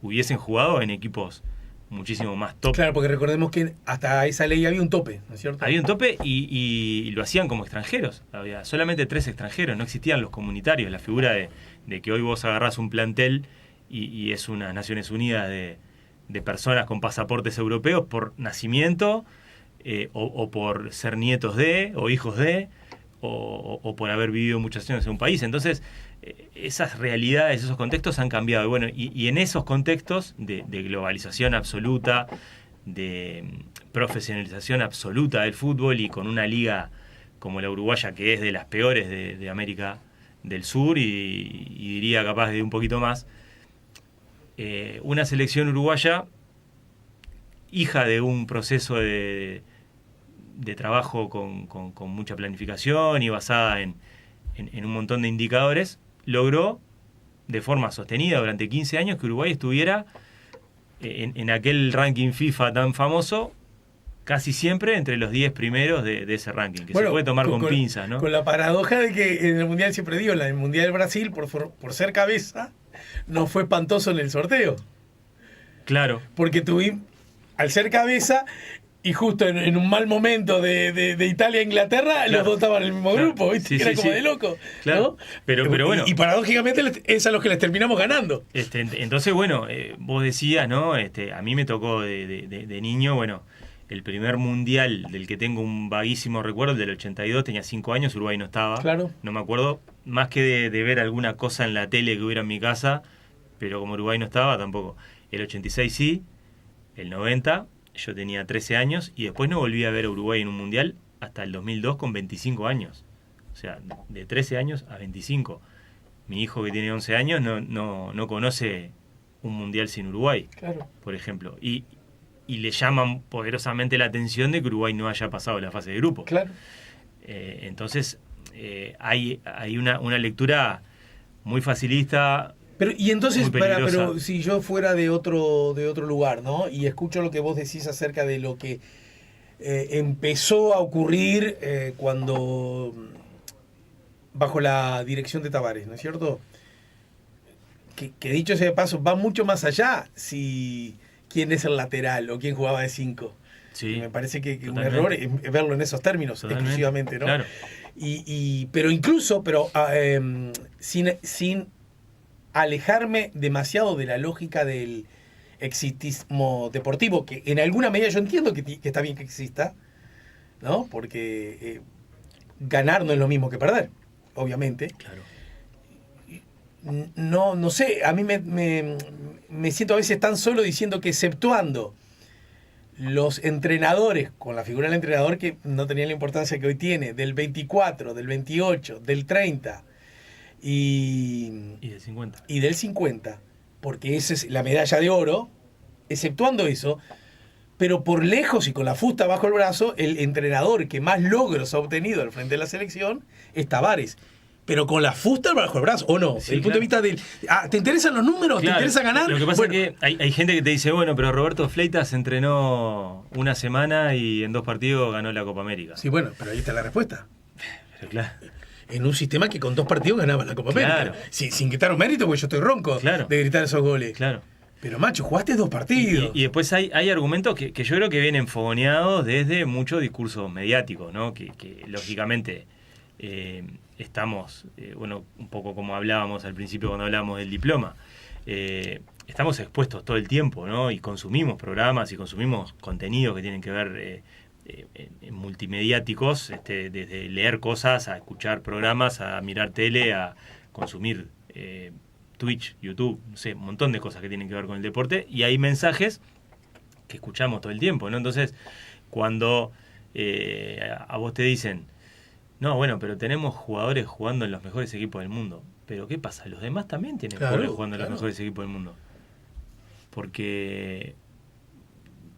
hubiesen jugado en equipos muchísimo más top. Claro, porque recordemos que hasta esa ley había un tope, ¿no es cierto? Había un tope y lo hacían como extranjeros. Había solamente 3 extranjeros, no existían los comunitarios. La figura de que hoy vos agarrás un plantel y es unas Naciones Unidas de personas con pasaportes europeos por nacimiento, o por ser nietos de, o hijos de, o por haber vivido muchos años en un país. Entonces, esas realidades, esos contextos han cambiado. Y bueno, y en esos contextos de globalización absoluta, de profesionalización absoluta del fútbol, y con una liga como la uruguaya, que es de las peores de América del Sur, y diría capaz de un poquito más, una selección uruguaya, hija de un proceso de trabajo con mucha planificación y basada en un montón de indicadores, logró de forma sostenida durante 15 años que Uruguay estuviera en aquel ranking FIFA tan famoso, casi siempre entre los 10 primeros de ese ranking, que se puede tomar con pinzas, ¿no? Con la paradoja de que en el Mundial, siempre digo, en el Mundial del Brasil, por ser cabeza, no fue espantoso en el sorteo. Claro. Porque tuvimos, al ser cabeza, y justo en un mal momento de Italia e Inglaterra, claro, los dos estaban en el mismo grupo, ¿viste? Sí, era como de loco, claro, ¿no? Pero bueno. Y paradójicamente es a los que les terminamos ganando. Entonces, bueno, vos decías, ¿no? A mí me tocó de niño, bueno, el primer mundial del que tengo un vaguísimo recuerdo, el del 82, tenía 5 años, Uruguay no estaba. Claro. No me acuerdo, más que de ver alguna cosa en la tele que hubiera en mi casa, pero como Uruguay no estaba, tampoco. El 86 sí, el 90... yo tenía 13 años y después no volví a ver a Uruguay en un mundial hasta el 2002 con 25 años. O sea, de 13 años a 25. Mi hijo, que tiene 11 años, no conoce un mundial sin Uruguay, claro, por ejemplo. Y le llaman poderosamente la atención de que Uruguay no haya pasado la fase de grupo. Claro. Entonces, hay una lectura muy facilista. Pero, y entonces, pero si yo fuera de otro lugar, ¿no? Y escucho lo que vos decís acerca de lo que empezó a ocurrir cuando, bajo la dirección de Tavares, ¿no es cierto? Que dicho sea de paso, va mucho más allá si quién es el lateral o quién jugaba de 5. Sí, me parece que un error es verlo en esos términos, totalmente, exclusivamente, ¿no? Claro. Pero incluso, sin alejarme demasiado de la lógica del exitismo deportivo, que en alguna medida yo entiendo que está bien que exista, ¿no? Porque ganar no es lo mismo que perder, obviamente. Claro. No sé, a mí me siento a veces tan solo diciendo que, exceptuando los entrenadores, con la figura del entrenador que no tenía la importancia que hoy tiene, del 24, del 28, del 30... Y del 50. Y del 50, porque esa es la medalla de oro, exceptuando eso, pero por lejos y con la fusta bajo el brazo, el entrenador que más logros ha obtenido al frente de la selección es Tavares. Pero con la fusta bajo el brazo, ¿o no? Sí, el punto de vista del... ¿te interesan los números? Claro. ¿Te interesa ganar? Lo que pasa es que hay gente que te dice, bueno, pero Roberto Fleitas entrenó una semana y en 2 partidos ganó la Copa América. Sí, bueno, pero ahí está la respuesta. Pero claro... En un sistema que con 2 partidos ganaba la Copa América. Sin quitar un mérito, porque yo estoy ronco de gritar esos goles. Claro. Pero, macho, jugaste 2 partidos. Y después hay argumentos que yo creo que vienen fogoneados desde mucho discurso mediático, ¿no? Que lógicamente estamos, un poco como hablábamos al principio cuando hablábamos del diploma, estamos expuestos todo el tiempo, ¿no? Y consumimos programas y consumimos contenidos que tienen que ver... en multimediáticos, desde leer cosas, a escuchar programas, a mirar tele, a consumir Twitch, YouTube, no sé, un montón de cosas que tienen que ver con el deporte, y hay mensajes que escuchamos todo el tiempo, ¿no? Entonces, cuando a vos te dicen, no, bueno, pero tenemos jugadores jugando en los mejores equipos del mundo, pero ¿qué pasa? Los demás también tienen jugadores jugando en los mejores equipos del mundo, porque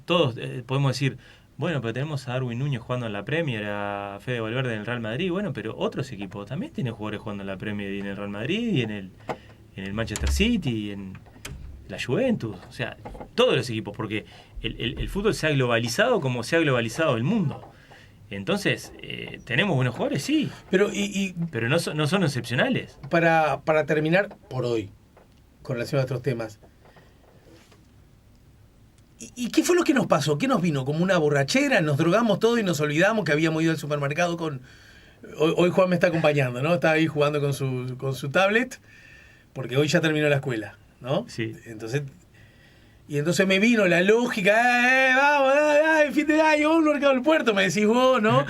todos podemos decir, bueno, pero tenemos a Darwin Núñez jugando en la Premier, a Fede Valverde en el Real Madrid. Bueno, pero otros equipos también tienen jugadores jugando en la Premier y en el Real Madrid y en el Manchester City y en la Juventus. O sea, todos los equipos, porque el fútbol se ha globalizado como se ha globalizado el mundo. Entonces, ¿tenemos buenos jugadores? Sí. Pero, pero no son excepcionales. Para terminar por hoy, con relación a otros temas, ¿y qué fue lo que nos pasó? ¿Qué nos vino? ¿Como una borrachera? ¿Nos drogamos todo y nos olvidamos que habíamos ido al supermercado con... Hoy Juan me está acompañando, ¿no? Está ahí jugando con su tablet, porque hoy ya terminó la escuela, ¿no? Sí. Entonces me vino la lógica, vamos, fin de año, vamos al mercado del puerto, me decís vos, ¿no?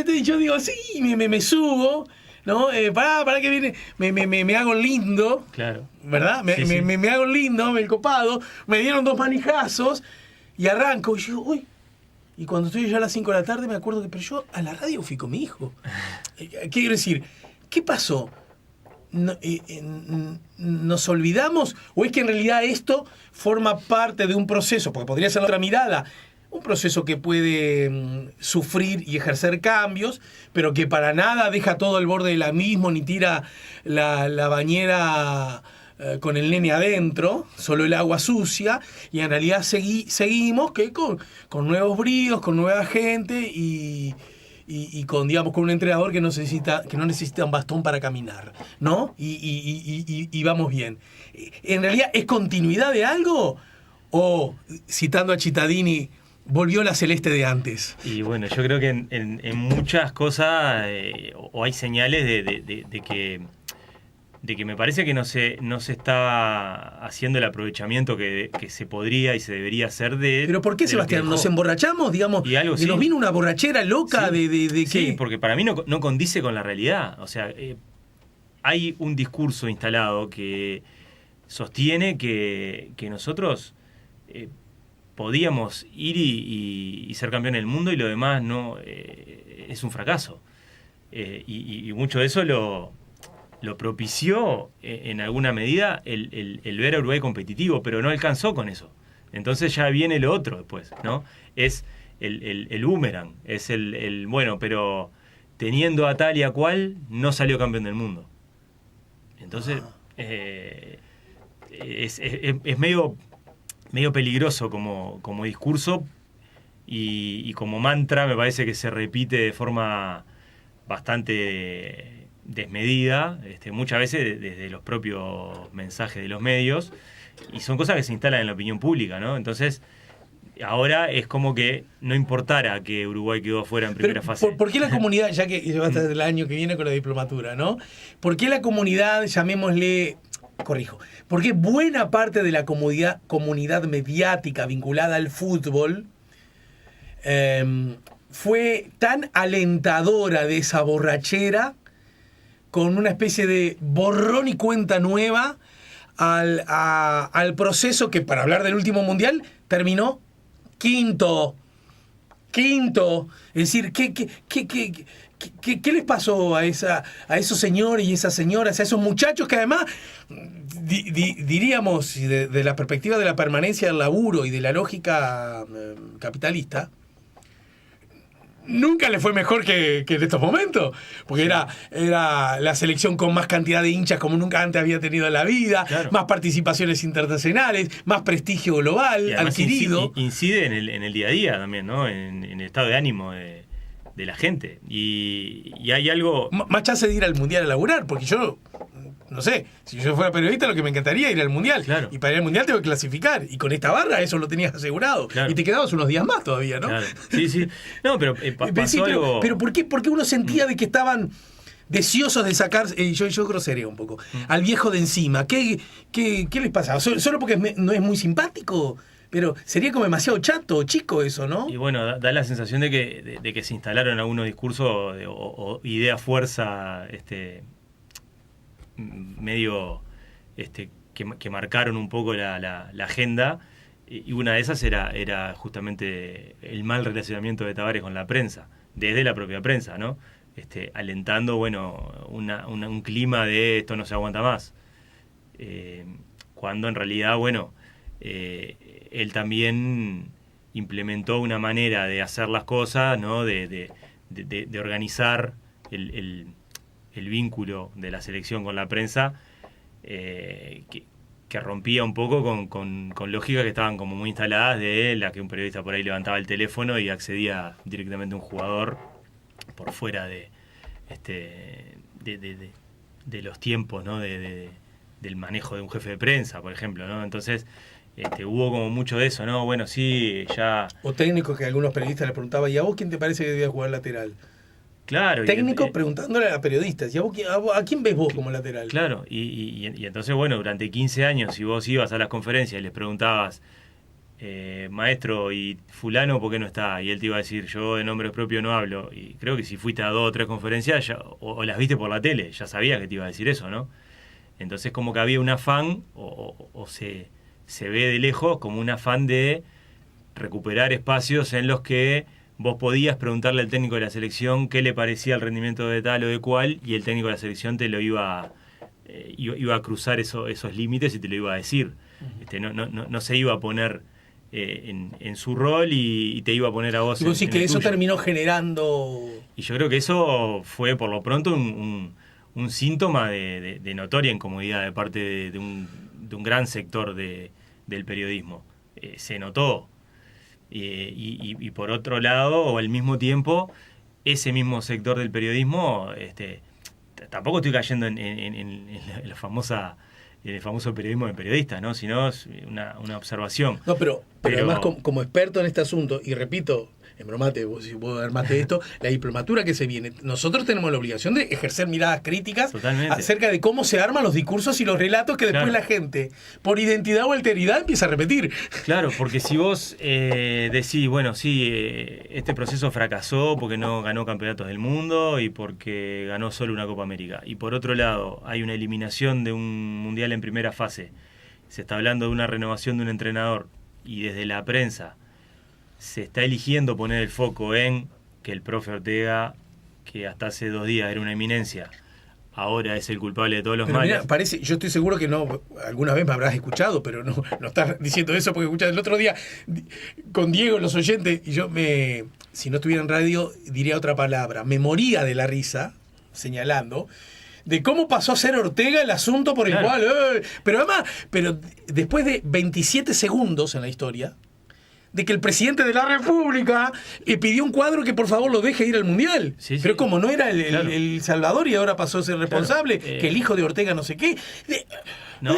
Y yo digo, sí, me subo, ¿no? Pará que viene, me hago lindo, claro, ¿verdad? Me hago lindo, el copado, me dieron 2 manijazos y arranco, y yo digo, uy. Y cuando estoy ya a las 5 de la tarde me acuerdo que, pero yo a la radio fui con mi hijo. ¿Qué quiero decir? ¿Qué pasó? ¿Nos olvidamos? ¿O es que en realidad esto forma parte de un proceso? Porque podría ser otra mirada. Un proceso que puede sufrir y ejercer cambios, pero que para nada deja todo al borde del abismo, ni tira la bañera con el nene adentro, solo el agua sucia, y en realidad seguimos que con nuevos bríos, con nueva gente y con, digamos, con un entrenador que no necesita un bastón para caminar, ¿no? Y vamos bien. ¿En realidad es continuidad de algo? O, citando a Cittadini, volvió la celeste de antes? Y bueno, yo creo que en muchas cosas o hay señales de que me parece que no se está haciendo el aprovechamiento que se podría y se debería hacer de... ¿Pero por qué, Sebastián? ¿Nos emborrachamos, digamos? Y algo, ¿Y nos vino una borrachera loca sí, de sí, qué? porque para mí no condice con la realidad. O sea, hay un discurso instalado que sostiene que nosotros podíamos ir y ser campeón del mundo y lo demás no es un fracaso. Y mucho de eso lo propició en alguna medida el ver a Uruguay competitivo, pero no alcanzó con eso. Entonces ya viene lo otro después, ¿no? Es el boomerang, es el bueno, pero teniendo a tal y a cual, no salió campeón del mundo. Entonces, es medio peligroso como discurso y como mantra me parece que se repite de forma bastante desmedida, muchas veces desde los propios mensajes de los medios, y son cosas que se instalan en la opinión pública, ¿no? Entonces, ahora es como que no importara que Uruguay quedó afuera en primera fase. ¿Por qué la comunidad, ya que va a estar el año que viene con la diplomatura, ¿no? ¿Por qué la comunidad, llamémosle, por qué buena parte de la comunidad mediática vinculada al fútbol fue tan alentadora de esa borrachera, con una especie de borrón y cuenta nueva al proceso que, para hablar del último mundial, terminó quinto? Es decir, ¿qué les pasó a esos señores y esas señoras, a esos muchachos que además, diríamos, de la perspectiva de la permanencia del laburo y de la lógica capitalista, nunca le fue mejor que en estos momentos? Porque era la selección con más cantidad de hinchas como nunca antes había tenido en la vida, claro, más participaciones internacionales, más prestigio global adquirido. Incide en el día a día también, ¿no? En el estado de ánimo de la gente. Y hay algo... Más chance de ir al mundial a laburar, porque yo... No sé, si yo fuera periodista, lo que me encantaría era ir al mundial. Claro. Y para ir al mundial tengo que clasificar. Y con esta barra eso lo tenías asegurado. Claro. Y te quedabas unos días más todavía, ¿no? Claro. Sí. No, pero pasó algo... Pero ¿por qué uno sentía de que estaban deseosos de sacar, yo grosería un poco, al viejo de encima? ¿Qué les pasaba? ¿Solo porque no es muy simpático? Pero sería como demasiado chato o chico eso, ¿no? Y bueno, da la sensación de que se instalaron algunos discursos o idea fuerza medio que marcaron un poco la agenda, y una de esas era justamente el mal relacionamiento de Tavares con la prensa, desde la propia prensa, ¿no? Alentando, bueno, un clima de esto no se aguanta más, cuando en realidad, bueno, él también implementó una manera de hacer las cosas, ¿no? De organizar el vínculo de la selección con la prensa, que que rompía un poco con lógicas que estaban como muy instaladas de la que un periodista por ahí levantaba el teléfono y accedía directamente a un jugador por fuera de los tiempos, ¿no? Del manejo de un jefe de prensa, por ejemplo, ¿no? Entonces hubo como mucho de eso, ¿no? Bueno, sí, ya... O técnicos que algunos periodistas les preguntaban, ¿y a vos quién te parece que debía jugar lateral? Claro. Técnicos preguntándole a periodistas, ¿y a quién ves vos como lateral? Claro, y entonces, bueno, durante 15 años, si vos ibas a las conferencias y les preguntabas, maestro, ¿y fulano por qué no está? Y él te iba a decir, yo de nombre propio no hablo. Y creo que si fuiste a 2 o 3 conferencias o las viste por la tele, ya sabías que te iba a decir eso, ¿no? Entonces como que había un afán, o se ve de lejos como un afán de recuperar espacios en los que vos podías preguntarle al técnico de la selección qué le parecía el rendimiento de tal o de cual, y el técnico de la selección te lo iba a cruzar esos límites y te lo iba a decir. No se iba a poner en su rol y te iba a poner a vos. Y vos decís que eso tuyo. terminó generando... Y yo creo que eso fue por lo pronto un síntoma de notoria incomodidad de parte de un gran sector del periodismo. Se notó. Y por otro lado, o al mismo tiempo, ese mismo sector del periodismo, tampoco estoy cayendo en la famosa... el famoso periodismo de periodistas, ¿no? Sino es una observación. No, pero además como experto en este asunto, y repito, embromate, si vos armaste esto, la diplomatura que se viene. Nosotros tenemos la obligación de ejercer miradas críticas Totalmente. acerca de cómo se arman los discursos y los relatos que después la gente, por identidad o alteridad, empieza a repetir. Claro, porque si vos decís, bueno, sí, este proceso fracasó porque no ganó campeonatos del mundo y porque ganó solo una Copa América. Y por otro lado, hay una eliminación de un mundial en primera fase. Se está hablando de una renovación de un entrenador y desde la prensa se está eligiendo poner el foco en que el profe Ortega, que hasta hace 2 días era una eminencia, ahora es el culpable de todos los males. Mira, parece, yo estoy seguro que no, alguna vez me habrás escuchado, pero no estás diciendo eso porque escuchás el otro día con Diego, los oyentes, y si no estuviera en radio, diría otra palabra. Me moría de la risa, señalando, de cómo pasó a ser Ortega el asunto por el cual... pero además, después de 27 segundos en la historia, de que el presidente de la República pidió un cuadro que por favor lo deje ir al Mundial. Sí, pero como no era claro. el Salvador y ahora pasó a ser responsable, que el hijo de Ortega no sé qué. No,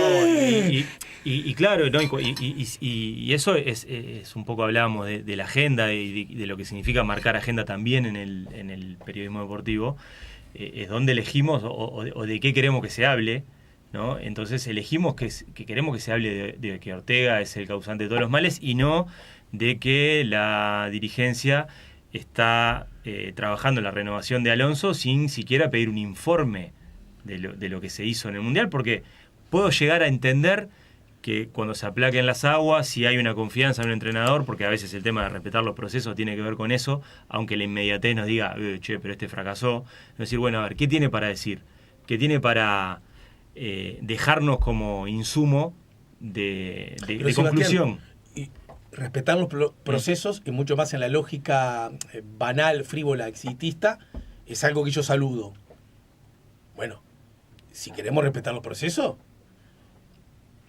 y claro, ¿no? Y eso es un poco, hablábamos de la agenda y de lo que significa marcar agenda también en el periodismo deportivo. Es donde elegimos o de qué queremos que se hable, ¿no? Entonces elegimos que queremos que se hable de que Ortega es el causante de todos los males y no de que la dirigencia está trabajando en la renovación de Alonso sin siquiera pedir un informe de lo que se hizo en el Mundial, porque puedo llegar a entender que cuando se aplaquen las aguas, si hay una confianza en un entrenador, porque a veces el tema de respetar los procesos tiene que ver con eso, aunque la inmediatez nos diga, che, pero este fracasó, es decir, bueno, a ver, ¿qué tiene para decir? ¿Qué tiene para dejarnos como insumo de conclusión? Y respetar los procesos, y mucho más en la lógica banal, frívola, exitista, es algo que yo saludo. Bueno, si queremos respetar los procesos,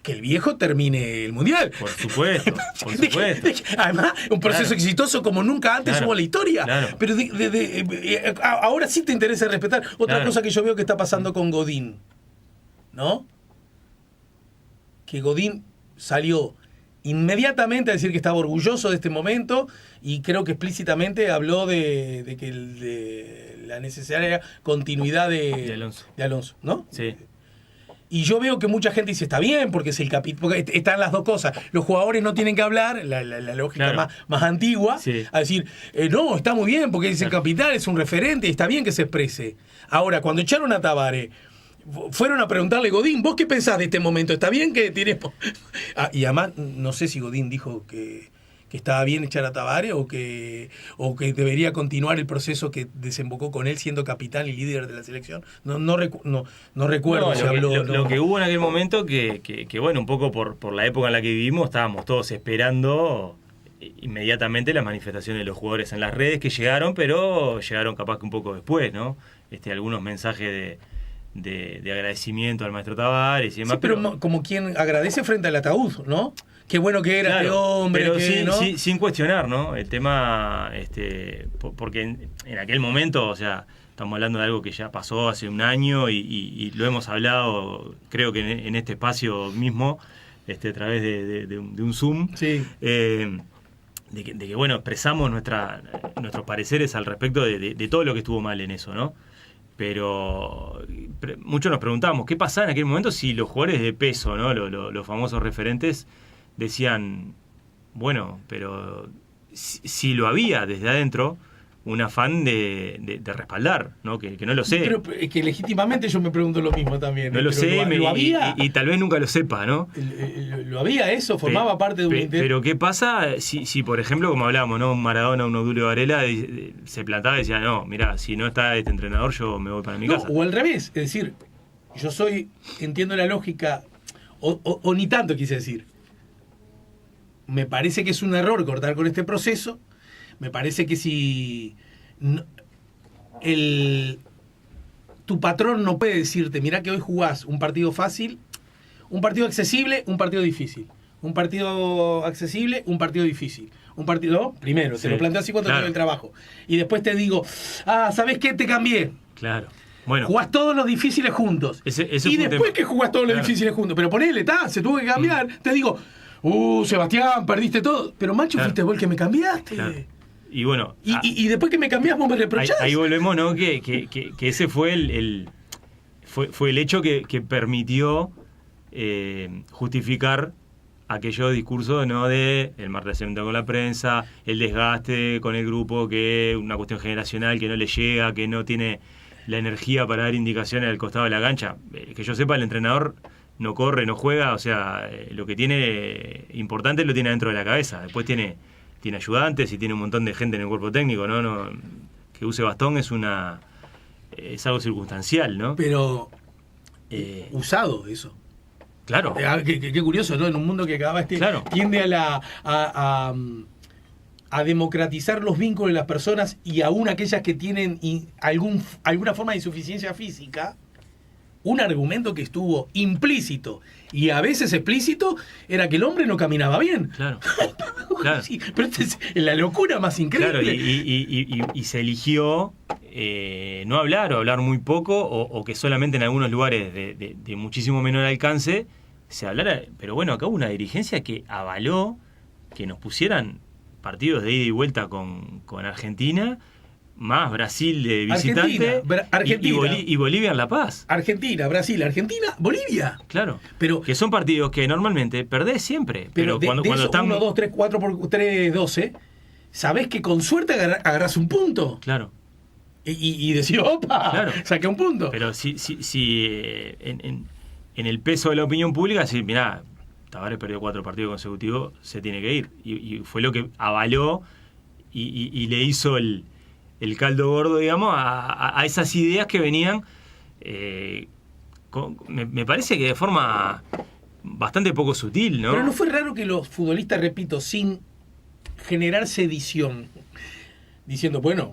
que el viejo termine el Mundial. Por supuesto, por supuesto. Además, un proceso exitoso como nunca antes hubo en la historia. Claro. Pero ahora sí te interesa respetar. Otra cosa que yo veo que está pasando con Godín, ¿no? Que Godín salió inmediatamente a decir que estaba orgulloso de este momento y creo que explícitamente habló de la necesaria continuidad de Alonso, ¿no? Sí. Y yo veo que mucha gente dice, está bien, porque es el porque están las dos cosas. Los jugadores no tienen que hablar, la lógica más antigua, a decir, no, está muy bien, porque es el capitán, es un referente, está bien que se exprese. Ahora, cuando echaron a Tabárez, fueron a preguntarle, Godín, ¿vos qué pensás de este momento? ¿Está bien que tienes...? Y además, no sé si Godín dijo que estaba bien echar a Tabárez o que debería continuar el proceso que desembocó con él siendo capitán y líder de la selección. No recuerdo si habló. Lo que hubo en aquel momento que bueno, un poco por la época en la que vivimos, estábamos todos esperando inmediatamente las manifestaciones de los jugadores en las redes que llegaron, pero llegaron capaz que un poco después, ¿no? Algunos mensajes de agradecimiento al maestro Tavares y demás. Sí, pero como quien agradece frente al ataúd, ¿no? Qué bueno que era este hombre. Pero que, ¿no? sin cuestionar, ¿no? El tema, porque en aquel momento, o sea, estamos hablando de algo que ya pasó hace un año y lo hemos hablado, creo que en este espacio mismo, a través de un Zoom. Sí. De que, bueno, expresamos nuestros pareceres al respecto de todo lo que estuvo mal en eso, ¿no? Pero muchos nos preguntamos, ¿qué pasaba en aquel momento si los jugadores de peso, ¿no? Los famosos referentes, decían, bueno, pero si lo había desde adentro, un afán de respaldar, ¿no? Que no lo sé. Pero es que legítimamente yo me pregunto lo mismo también. No lo sé, ¿lo había? Y tal vez nunca lo sepa, ¿no? ¿Lo había eso? ¿Formaba parte de un intento? Pero ¿qué pasa si, por ejemplo, como hablábamos, ¿no? Un Maradona, un Obdulio Varela, se plantaba y decía, no, mirá, si no está este entrenador, yo me voy para mi casa? O al revés, es decir, entiendo la lógica, o ni tanto quise decir. Me parece que es un error cortar con este proceso. Me parece que si tu patrón no puede decirte, mirá que hoy jugás un partido fácil, un partido accesible, un partido difícil. Un partido accesible, un partido difícil. Un partido, primero, te lo planteo así cuando tengo el trabajo. Y después te digo, ¿sabes qué? Te cambié. Claro. Bueno. Jugás todos los difíciles juntos. Y después que jugás todos los difíciles juntos, pero ponele, se tuvo que cambiar. Te digo, Sebastián, perdiste todo. Pero macho, fuiste vos el que me cambiaste. Claro. Y bueno. Y después que me cambiás, vos me reprochás. Ahí volvemos, ¿no? Que ese fue fue el hecho que permitió justificar aquellos discursos, ¿no? De el mal relacionamiento con la prensa, el desgaste con el grupo, que una cuestión generacional que no le llega, que no tiene la energía para dar indicaciones al costado de la cancha. Que yo sepa, el entrenador no corre, no juega, o sea, lo que tiene importante lo tiene dentro de la cabeza. Después tiene ayudantes y tiene un montón de gente en el cuerpo técnico, ¿no? Que use bastón es algo circunstancial, ¿no? Pero usado eso. Claro. Qué curioso, ¿no? En un mundo que cada vez tiende a democratizar los vínculos de las personas y aún aquellas que tienen alguna forma de insuficiencia física. Un argumento que estuvo implícito y a veces explícito era que el hombre no caminaba bien. Claro. Sí, pero es la locura más increíble. Claro, y se eligió no hablar o hablar muy poco o que solamente en algunos lugares de muchísimo menor alcance se hablara. Pero bueno, acá hubo una dirigencia que avaló que nos pusieran partidos de ida y vuelta con Argentina, más Brasil de visitante, Argentina. Y Bolivia en La Paz. Argentina, Brasil, Argentina, Bolivia. Claro, pero que son partidos que normalmente perdés siempre. Pero cuando están 1, 2, 3, 4 por 3, 12, sabés que con suerte agarrás un punto. Claro. Y decís, opa, claro, saqué un punto. Pero si en el peso de la opinión pública, si mirá, Tavares perdió 4 partidos consecutivos, se tiene que ir. Y fue lo que avaló y le hizo el caldo gordo, digamos, a esas ideas que venían, me parece que de forma bastante poco sutil, ¿no? Pero no fue raro que los futbolistas, repito, sin generar sedición, diciendo, bueno,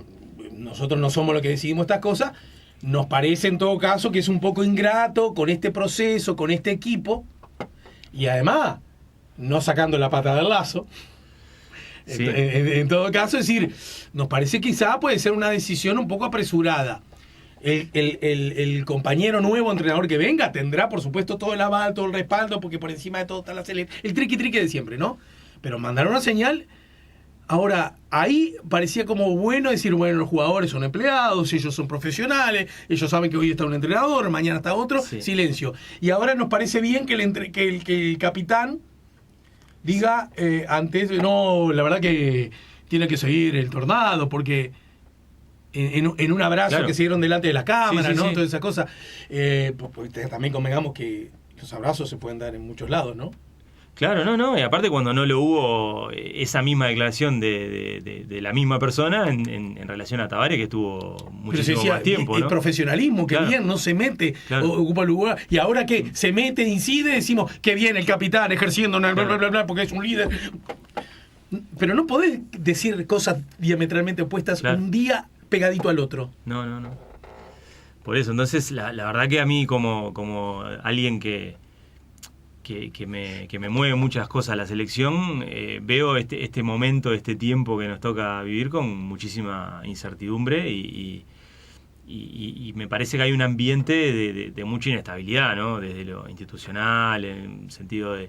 nosotros no somos los que decidimos estas cosas, nos parece en todo caso que es un poco ingrato con este proceso, con este equipo, y además, no sacando la pata del lazo. Sí. En todo caso, es decir, nos parece quizá puede ser una decisión un poco apresurada. El compañero nuevo entrenador que venga tendrá, por supuesto, todo el aval, todo el respaldo, porque por encima de todo está la selección. El triqui de siempre, ¿no? Pero mandaron una señal. Ahora, ahí parecía como bueno decir, bueno, los jugadores son empleados, ellos son profesionales, ellos saben que hoy está un entrenador, mañana está otro, silencio. Y ahora nos parece bien que el capitán diga antes, no, la verdad que tiene que seguir el Tornado, porque en un abrazo que se dieron delante de la cámara, ¿no? Toda esa cosa. Pues, también convengamos que los abrazos se pueden dar en muchos lados, ¿no? Claro, no, y aparte cuando no lo hubo esa misma declaración de la misma persona en relación a Tavares, que estuvo muchísimo más tiempo, el ¿no? Profesionalismo, que bien, no se mete, ocupa el lugar, y ahora que se mete, incide, decimos que bien el capitán ejerciendo, bla, bla, bla, bla, porque es un líder. Pero no podés decir cosas diametralmente opuestas un día pegadito al otro. No. Por eso, entonces, la verdad que a mí, como alguien que me mueve muchas cosas la selección, veo este momento, este tiempo que nos toca vivir con muchísima incertidumbre y me parece que hay un ambiente de mucha inestabilidad, ¿no? Desde lo institucional, en el sentido de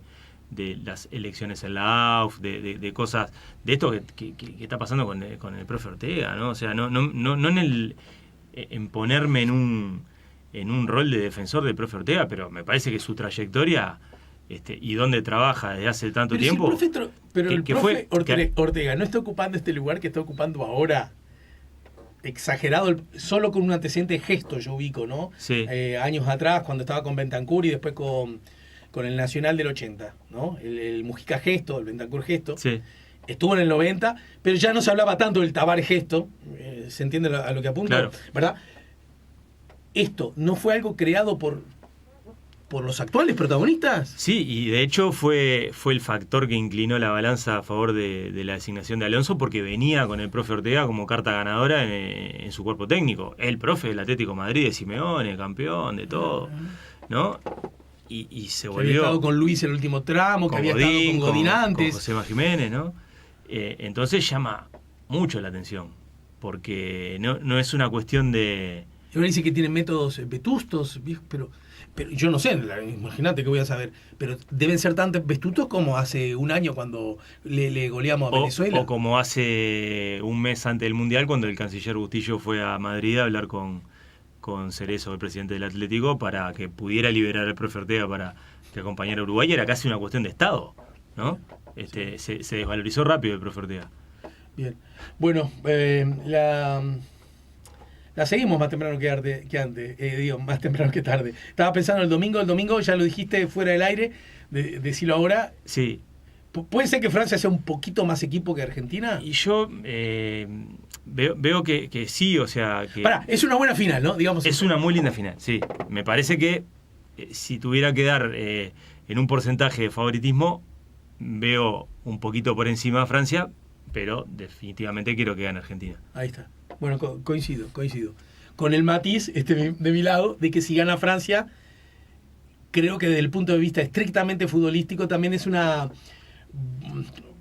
las elecciones en la AUF, de cosas, de esto que está pasando con el profe Ortega, ¿no? O sea, no en ponerme en un rol de defensor del profe Ortega, pero me parece que su trayectoria y dónde trabaja desde hace tanto tiempo. Pero el profe Ortega no está ocupando este lugar que está ocupando ahora, exagerado, solo con un antecedente gesto, yo ubico, ¿no? Sí. Años atrás, cuando estaba con Bentancur y después con el Nacional del 80, ¿no? El Mujica gesto, el Bentancur gesto. Sí. Estuvo en el 90, pero ya no se hablaba tanto del Tabar gesto, ¿se entiende a lo que apunto? Claro. ¿Verdad? Esto no fue algo creado por los actuales protagonistas. Sí, y de hecho fue el factor que inclinó la balanza a favor de la designación de Alonso, porque venía con el profe Ortega como carta ganadora en su cuerpo técnico. El profe del Atlético de Madrid, de Simeone, campeón, de todo, ¿no? Y se volvió... Había estado con Luis en el último tramo, que había estado con Godín antes. Con Josema Jiménez, ¿no? Entonces llama mucho la atención, porque no es una cuestión de... Ahora dice que tienen métodos vetustos, pero yo no sé, imagínate que voy a saber, pero deben ser tan vetustos como hace un año cuando le goleamos a Venezuela. O como hace un mes antes del Mundial, cuando el canciller Bustillo fue a Madrid a hablar con Cerezo, el presidente del Atlético, para que pudiera liberar al profe Ortega para que acompañara a Uruguay. Era casi una cuestión de Estado, ¿no? Sí. Se desvalorizó rápido el profe Ortega. Bien. Bueno, la seguimos más temprano que antes, digo, más temprano que tarde. Estaba pensando el domingo ya lo dijiste fuera del aire, decirlo ahora. Sí. ¿Puede ser que Francia sea un poquito más equipo que Argentina? Y yo veo que sí, o sea... que es una buena final, ¿no? Digamos. Es una muy linda final, sí. Me parece que si tuviera que dar en un porcentaje de favoritismo, veo un poquito por encima a Francia, pero definitivamente quiero que gane Argentina. Ahí está. Bueno, coincido. Con el matiz de mi lado, de que si gana Francia, creo que desde el punto de vista estrictamente futbolístico también es una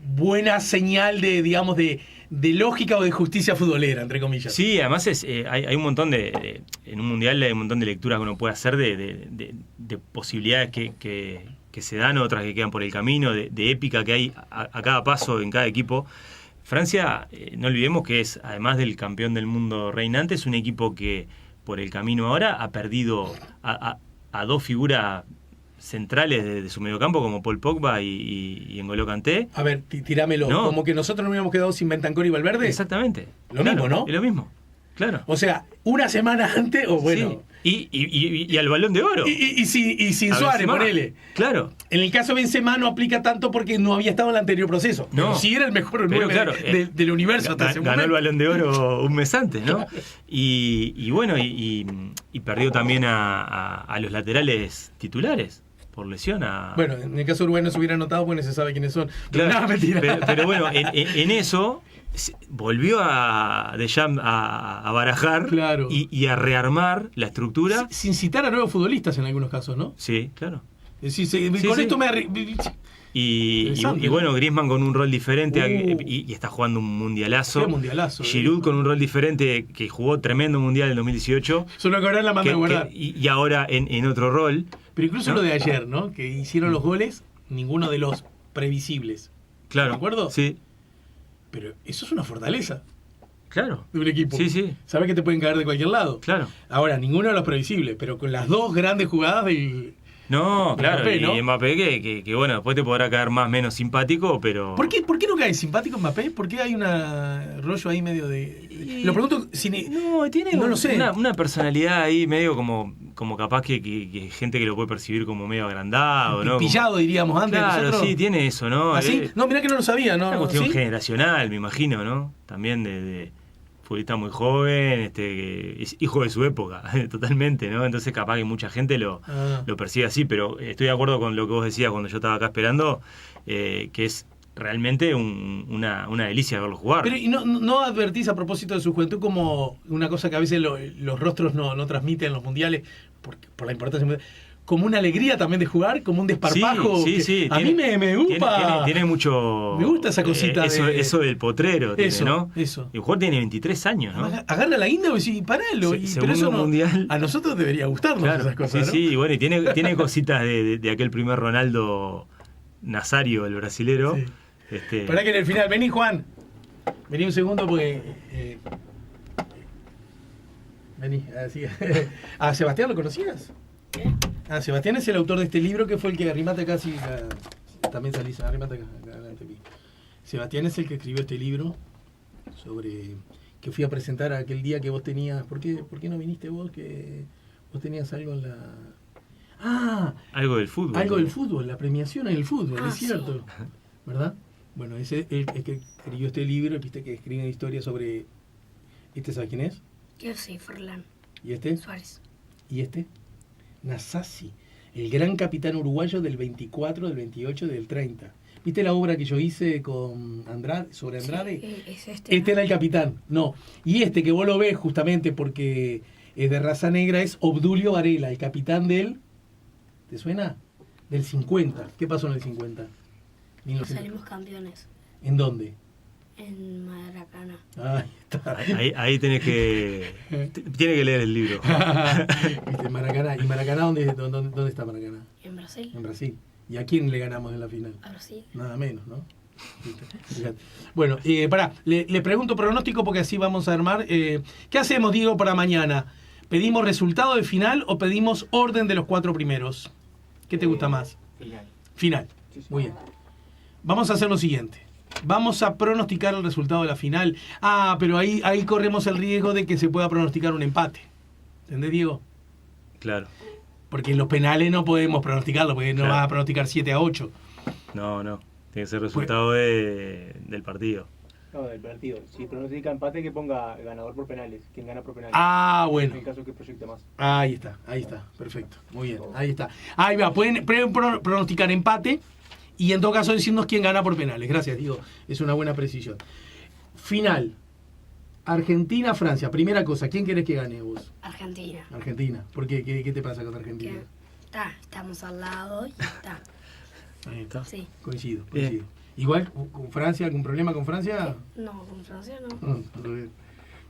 buena señal de lógica o de justicia futbolera, entre comillas. Sí, además hay un montón en un mundial hay un montón de lecturas que uno puede hacer de posibilidades que se dan, otras que quedan por el camino, de épica que hay a cada paso en cada equipo. Francia, no olvidemos que es, además del campeón del mundo reinante, es un equipo que por el camino ahora ha perdido a dos figuras centrales de su mediocampo, como Paul Pogba y N'Golo Kanté. A ver, tirámelo. No. Como que nosotros no hubiéramos quedado sin Bentancur y Valverde. Exactamente. Mismo, ¿no? Es lo mismo, claro. O sea, una semana antes, o bueno... Sí. Y al Balón de Oro. Y sin Suárez, ponele. Claro. En el caso de Benzema no aplica tanto porque no había estado en el anterior proceso. No. Pero sí era el mejor 9 claro, del universo hasta ese momento. Ganó el Balón de Oro un mes antes, ¿no? Y bueno, y perdió también a los laterales titulares por lesión. Bueno, en el caso de Uruguay no se hubiera notado porque no se sabe quiénes son. Claro, no, mentira. Pero bueno, en eso volvió a Deschamps a barajar, claro, y a rearmar la estructura. Sin citar a nuevos futbolistas en algunos casos, ¿no? Sí, claro. Con esto me... Y bueno, Griezmann con un rol diferente y está jugando un mundialazo. Qué mundialazo. Giroud con un rol diferente, que jugó tremendo mundial en 2018. Solo que ahora la manda a guardar. Y ahora en otro rol. Pero incluso, ¿no?, lo de ayer, ¿no? Que hicieron los goles, ninguno de los previsibles. Claro. ¿De acuerdo? Sí. Pero eso es una fortaleza. Claro. De un equipo. Sí. Sabes que te pueden caer de cualquier lado. Claro. Ahora, ninguno de los previsibles, pero con las dos grandes jugadas del... No, claro, Mbappé, ¿no? Y Mbappé que bueno, después te podrá caer más o menos simpático, pero... ¿Por qué no cae simpático Mbappé? ¿Por qué hay un rollo ahí medio de...? Lo pregunto No, tiene no lo sé. Una personalidad ahí medio como capaz que gente que lo puede percibir como medio agrandado, ¿no? Pillado, diríamos antes. Claro, nosotros. sí, tiene eso, ¿no? ¿Así? No, mirá que no lo sabía, ¿no? Una cuestión ¿Sí? generacional, me imagino, ¿no? También de futbolista muy joven, que es hijo de su época, totalmente, ¿no? Entonces capaz que mucha gente lo percibe así, pero estoy de acuerdo con lo que vos decías cuando yo estaba acá esperando, que es realmente una delicia verlo jugar. Pero ¿y no advertís a propósito de su juventud como una cosa que a veces los rostros no transmiten en los mundiales por la importancia mundial? Como una alegría también de jugar, como un desparpajo. Sí. A mí me gusta. Tiene mucho. Me gusta esa cosita. Eso del potrero, eso, ¿no? Eso. El jugador tiene 23 años, ¿no? Agarra la guinda y decís, paralo. Pero eso mundial. A nosotros debería gustarnos esas cosas. Sí, y bueno, y tiene cositas de aquel primer Ronaldo Nazario, el brasilero. Sí. Esperá que en el final. Vení, Juan. Vení un segundo porque. Vení, así. ¿A Sebastián lo conocías? ¿Qué? Sebastián es el autor de este libro que fue el que arrimate casi. También salís, arrimate acá adelante. Sebastián es el que escribió este libro sobre. Que fui a presentar aquel día que vos tenías. ¿Por qué no viniste vos? Que vos tenías algo en la. Algo del fútbol. Algo del fútbol, la premiación en el fútbol, es cierto. Sí. ¿Verdad? Bueno, ese es el que escribió este libro, viste que escribe historias sobre. ¿Sabes quién es? Yo soy Forlán ¿Y este? Suárez. ¿Y este? Nasasi, el gran capitán uruguayo del 24, del 28, del 30. ¿Viste la obra que yo hice con Andrade, sobre Andrade? Sí, es este. Este era el capitán, no. Y este que vos lo ves justamente porque es de raza negra es Obdulio Varela, el capitán del... ¿Te suena? Del 50. ¿Qué pasó en el 50? Salimos campeones ¿En dónde? en Maracaná. Ahí está. Ahí tenés que... Tiene que leer el libro. ¿Viste? Maracaná. ¿Y Maracaná dónde está Maracaná? En Brasil. En Brasil. ¿Y a quién le ganamos en la final? A Brasil. Nada menos, ¿no? Fíjate. Bueno, pará, le pregunto pronóstico porque así vamos a armar. ¿Qué hacemos, Diego, para mañana? ¿Pedimos resultado de final o pedimos orden de los 4 primeros? ¿Qué te gusta más? Final. Sí, sí. Muy bien. Vamos a hacer lo siguiente. Vamos a pronosticar el resultado de la final. Pero ahí corremos el riesgo de que se pueda pronosticar un empate. ¿Entendés, Diego? Claro. Porque en los penales no podemos pronosticarlo, porque no Claro. vas a pronosticar 7-8. No. Tiene que ser resultado del partido. No, del partido. Si pronostica empate, que ponga ganador por penales. Quien gana por penales. Bueno. En el caso que proyecte más. Ahí está, perfecto, muy bien, ahí está. Ahí va, pueden pronosticar empate y en todo caso decirnos quién gana por penales. Gracias, Diego, es una buena precisión. Final, Argentina-Francia, primera cosa, ¿quién querés que gane vos? Argentina. Argentina, ¿por qué? ¿Qué te pasa con Argentina? Que estamos al lado y está. Ahí está, Sí. coincido. Bien. Igual, ¿con Francia, algún problema con Francia? No, con Francia no.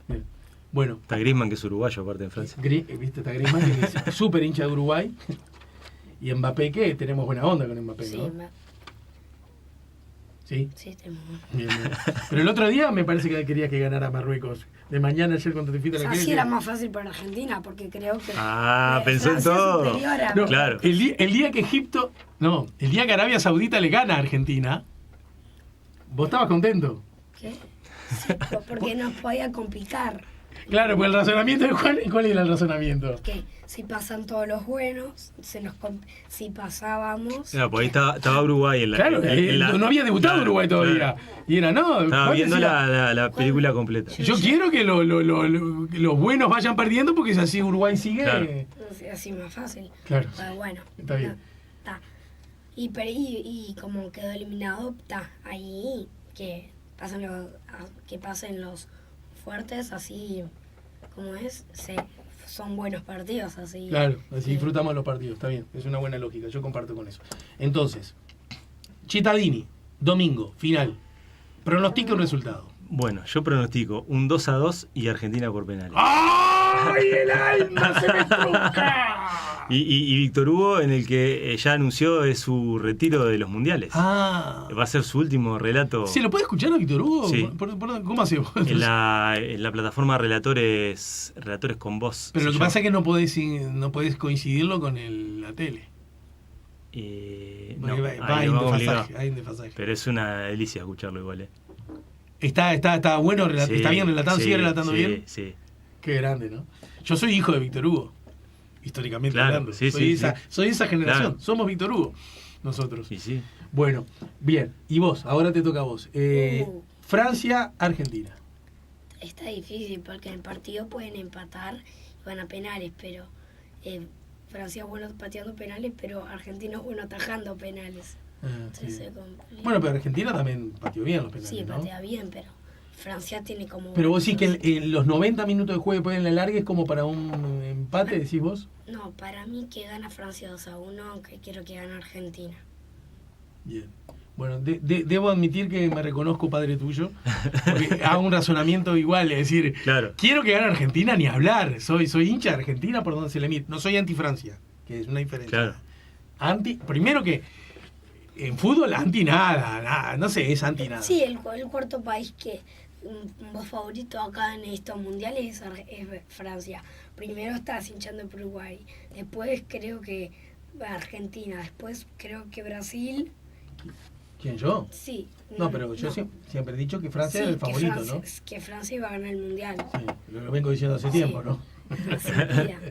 Bien. Bueno, Está Griezmann, que es uruguayo, aparte en Francia. viste, está Griezmann, que es súper hincha de Uruguay. Y Mbappé, que tenemos buena onda con Mbappé, Sí, ¿no? ¿Sí? sí, tenemos. Bien. Pero el otro día me parece que querías que ganara Marruecos. De mañana, ayer, cuando te fuiste a la Así calle. era más fácil para Argentina, porque creo que. Pensó en Francia es todo. superior a- No, Claro. el día que Egipto. No, el día que Arabia Saudita le gana a Argentina. ¿Vos estabas contento? ¿Qué? Sí, porque nos podía complicar. Claro, pues el razonamiento de Juan. ¿Cuál era el razonamiento? Que si pasan todos los buenos, si pasábamos. Claro, pues ahí estaba Uruguay en la. Claro, no había debutado claro, Uruguay todavía. claro. Y era, no. Estaba Juan viendo decía, la película completa. Yo quiero que los buenos vayan perdiendo porque si así Uruguay sigue. Claro. Así más fácil. Claro. Pero bueno. Está bien. Está. Y como quedó eliminado, está ahí que pasen los fuertes, así como es, son buenos partidos, así. Claro, así disfrutamos los partidos, está bien, es una buena lógica, yo comparto con eso. Entonces, Cittadini, domingo, final. Pronostica un resultado. Bueno, yo pronostico un 2-2 y Argentina por penales. ¡Ay, el alma se me truca! Y Víctor Hugo, en el que ya anunció su retiro de los mundiales. Va Va a ser su último relato ¿Se lo puede escuchar a Víctor Hugo? Sí. ¿Cómo hace vos? en la plataforma Relatores con Voz. Pero lo que se pasa es llama. que no podés coincidirlo con la tele. No, Porque va ahí en lo vamos desfasaje, obligado. hay un desfasaje. Pero es una delicia escucharlo igual. Está bueno, Sí, está bien relatado, sigue relatando sí, bien. Sí. Qué grande, ¿no? Yo soy hijo de Víctor Hugo, históricamente Claro, hablando. sí, soy sí. esa generación, Claro. somos Víctor Hugo, nosotros. Y sí. Bueno, bien, y vos, ahora te toca a vos. Francia, Argentina. Está difícil porque en el partido pueden empatar y van a penales, pero Francia es bueno pateando penales, pero Argentina es bueno atajando penales. Se sí. complica. Bueno, pero Argentina también pateó bien los penales, Sí, ¿no? patea bien, pero Francia tiene como... Pero vos decís que en los 90 minutos de juego después en la larga es como para un empate, decís vos. No, para mí que gana Francia 2-1, aunque quiero que gane Argentina. Bien. Bueno, debo admitir que me reconozco padre tuyo, porque hago un razonamiento igual, es decir, Claro. quiero que gane Argentina ni hablar, soy hincha de Argentina por donde se le mire, no soy anti-Francia, que es una diferencia. Claro. Primero que en fútbol anti nada, no sé, es anti nada. Sí, el cuarto país que un favorito acá en estos mundiales es Francia. Primero estás hinchando por Uruguay, después creo que Argentina, después creo que Brasil. ¿Quién, yo? Sí. No, pero yo siempre he dicho que Francia es el favorito, ¿no? Que Francia iba a ganar el mundial. Sí, lo vengo diciendo hace tiempo, ¿no? Hace días.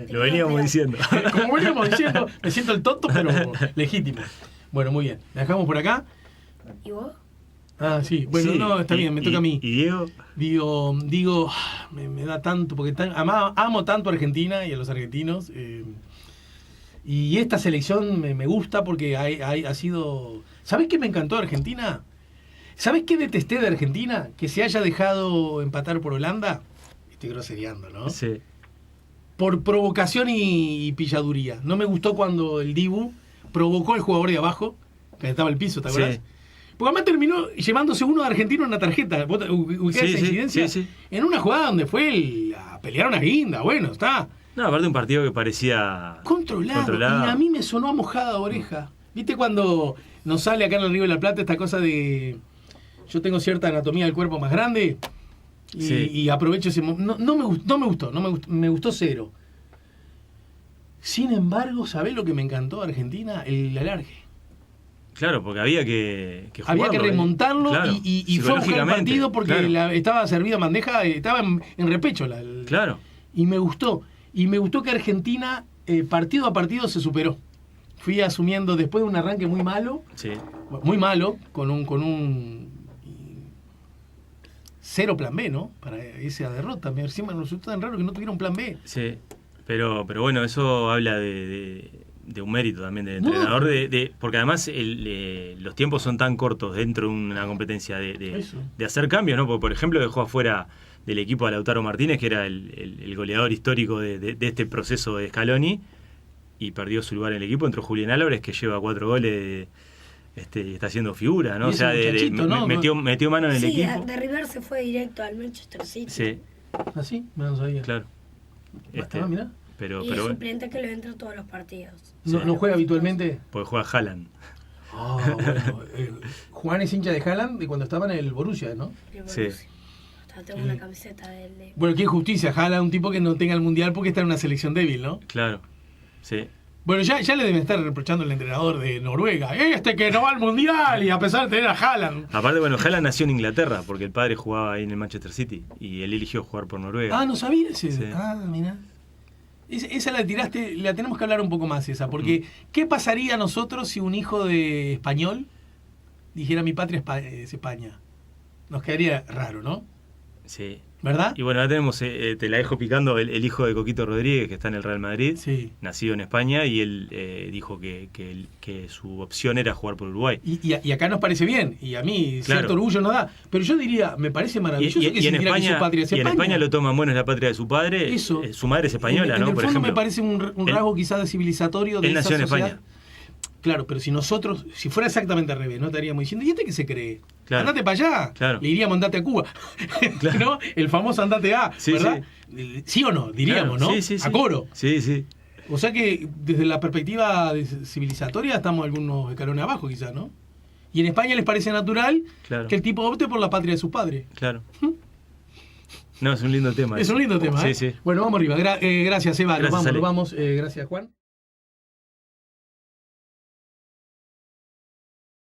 Lo veníamos diciendo. Como veníamos diciendo, me siento el tonto, pero legítimo. Bueno, muy bien. ¿La dejamos por acá? ¿Y vos? Ah, sí. Bueno, Sí, no, está bien, me toca a mí. ¿Y Diego? Digo, me da tanto, porque amo tanto a Argentina y a los argentinos. Y esta selección me gusta porque ha sido... ¿Sabés qué me encantó de Argentina? ¿Sabés qué detesté de Argentina? Que se haya dejado empatar por Holanda. Estoy grosereando, ¿no? Sí. Por provocación y pilladuría. No me gustó cuando el Dibu provocó al jugador de abajo, que estaba al piso, ¿te acuerdas? Sí. Porque además terminó llevándose uno de argentino en una tarjeta. ¿Vos ubicás esa incidencia? Sí. En una jugada donde fue a pelear una guinda. Bueno, está No, aparte un partido que parecía controlado. Y a mí me sonó a mojada de oreja. ¿Viste cuando nos sale acá en el Río de la Plata esta cosa de... Yo tengo cierta anatomía del cuerpo más grande y aprovecho ese momento. No me gustó, me gustó cero. Sin embargo, ¿sabés lo que me encantó de Argentina? El alargue. Claro, porque había que Había que jugarlo, remontarlo claro, y fue a buscar el partido porque claro. estaba servida en bandeja, estaba en repecho. Claro. Y me gustó. Y me gustó que Argentina, partido a partido, se superó. Fui asumiendo después de un arranque muy malo, con un cero plan B, ¿no? Para esa derrota. Me resultó tan raro que no tuvieron plan B. Sí, pero bueno, eso habla de un mérito también del entrenador, porque además los tiempos son tan cortos dentro de una competencia de hacer cambios, ¿no? Porque, por ejemplo, dejó afuera del equipo a Lautaro Martínez, que era el goleador histórico de este proceso de Scaloni, y perdió su lugar en el equipo. Entró Julián Álvarez, que lleva 4 goles, está haciendo figura, ¿no? O sea, ¿no? metió mano en el equipo. Sí, de River se fue directo al Manchester City. Sí. ¿Ah, sí? No lo sabía. Claro. Mirá. Y el suplente que lo entra todos los partidos. ¿No juega habitualmente? Porque juega Haaland. Bueno. Juan es hincha de Haaland de cuando estaba en el Borussia, ¿no? Sí. Tengo una camiseta de él. Bueno, qué injusticia, Haaland, un tipo que no tenga el mundial porque está en una selección débil, ¿no? Claro, sí. Bueno, ya le deben estar reprochando al entrenador de Noruega. Que no va al mundial y a pesar de tener a Haaland. Aparte, bueno, Haaland nació en Inglaterra porque el padre jugaba ahí en el Manchester City y él eligió jugar por Noruega. Ah, no sabía ese. Sí. Ah, mirá. Esa la tiraste, la tenemos que hablar un poco más esa, porque ¿qué pasaría a nosotros si un hijo de español dijera mi patria es España? Nos quedaría raro, ¿no? Sí. ¿Verdad? Y bueno, ahora tenemos, te la dejo picando, el hijo de Coquito Rodríguez, que está en el Real Madrid, nacido en España, y él dijo que su opción era jugar por Uruguay. Y acá nos parece bien, y a mí cierto orgullo nos da, pero yo diría, me parece maravilloso que se dijera que su patria es España. Y en España lo toman bueno, es la patria de su padre, su madre es española, ¿no? En el por fondo ejemplo, me parece un rasgo quizás de civilizatorio de él nació en sociedad. España. Claro, pero si fuera exactamente al revés, no estaríamos diciendo, ¿y este qué se cree? Claro. Andate para allá. Claro. Le diríamos andate a Cuba. Claro. ¿No? El famoso andate a, sí, ¿verdad? Sí o no, diríamos, claro. ¿no? Sí. A coro. Sí. O sea que desde la perspectiva civilizatoria estamos algunos escalones abajo quizás, ¿no? Y en España les parece natural que el tipo opte por la patria de sus padres. Claro. No, es un lindo tema. Es un lindo tema, ¿eh? Sí. Bueno, vamos arriba. Gracias, Eva. Gracias, Nos vamos. Gracias, Juan.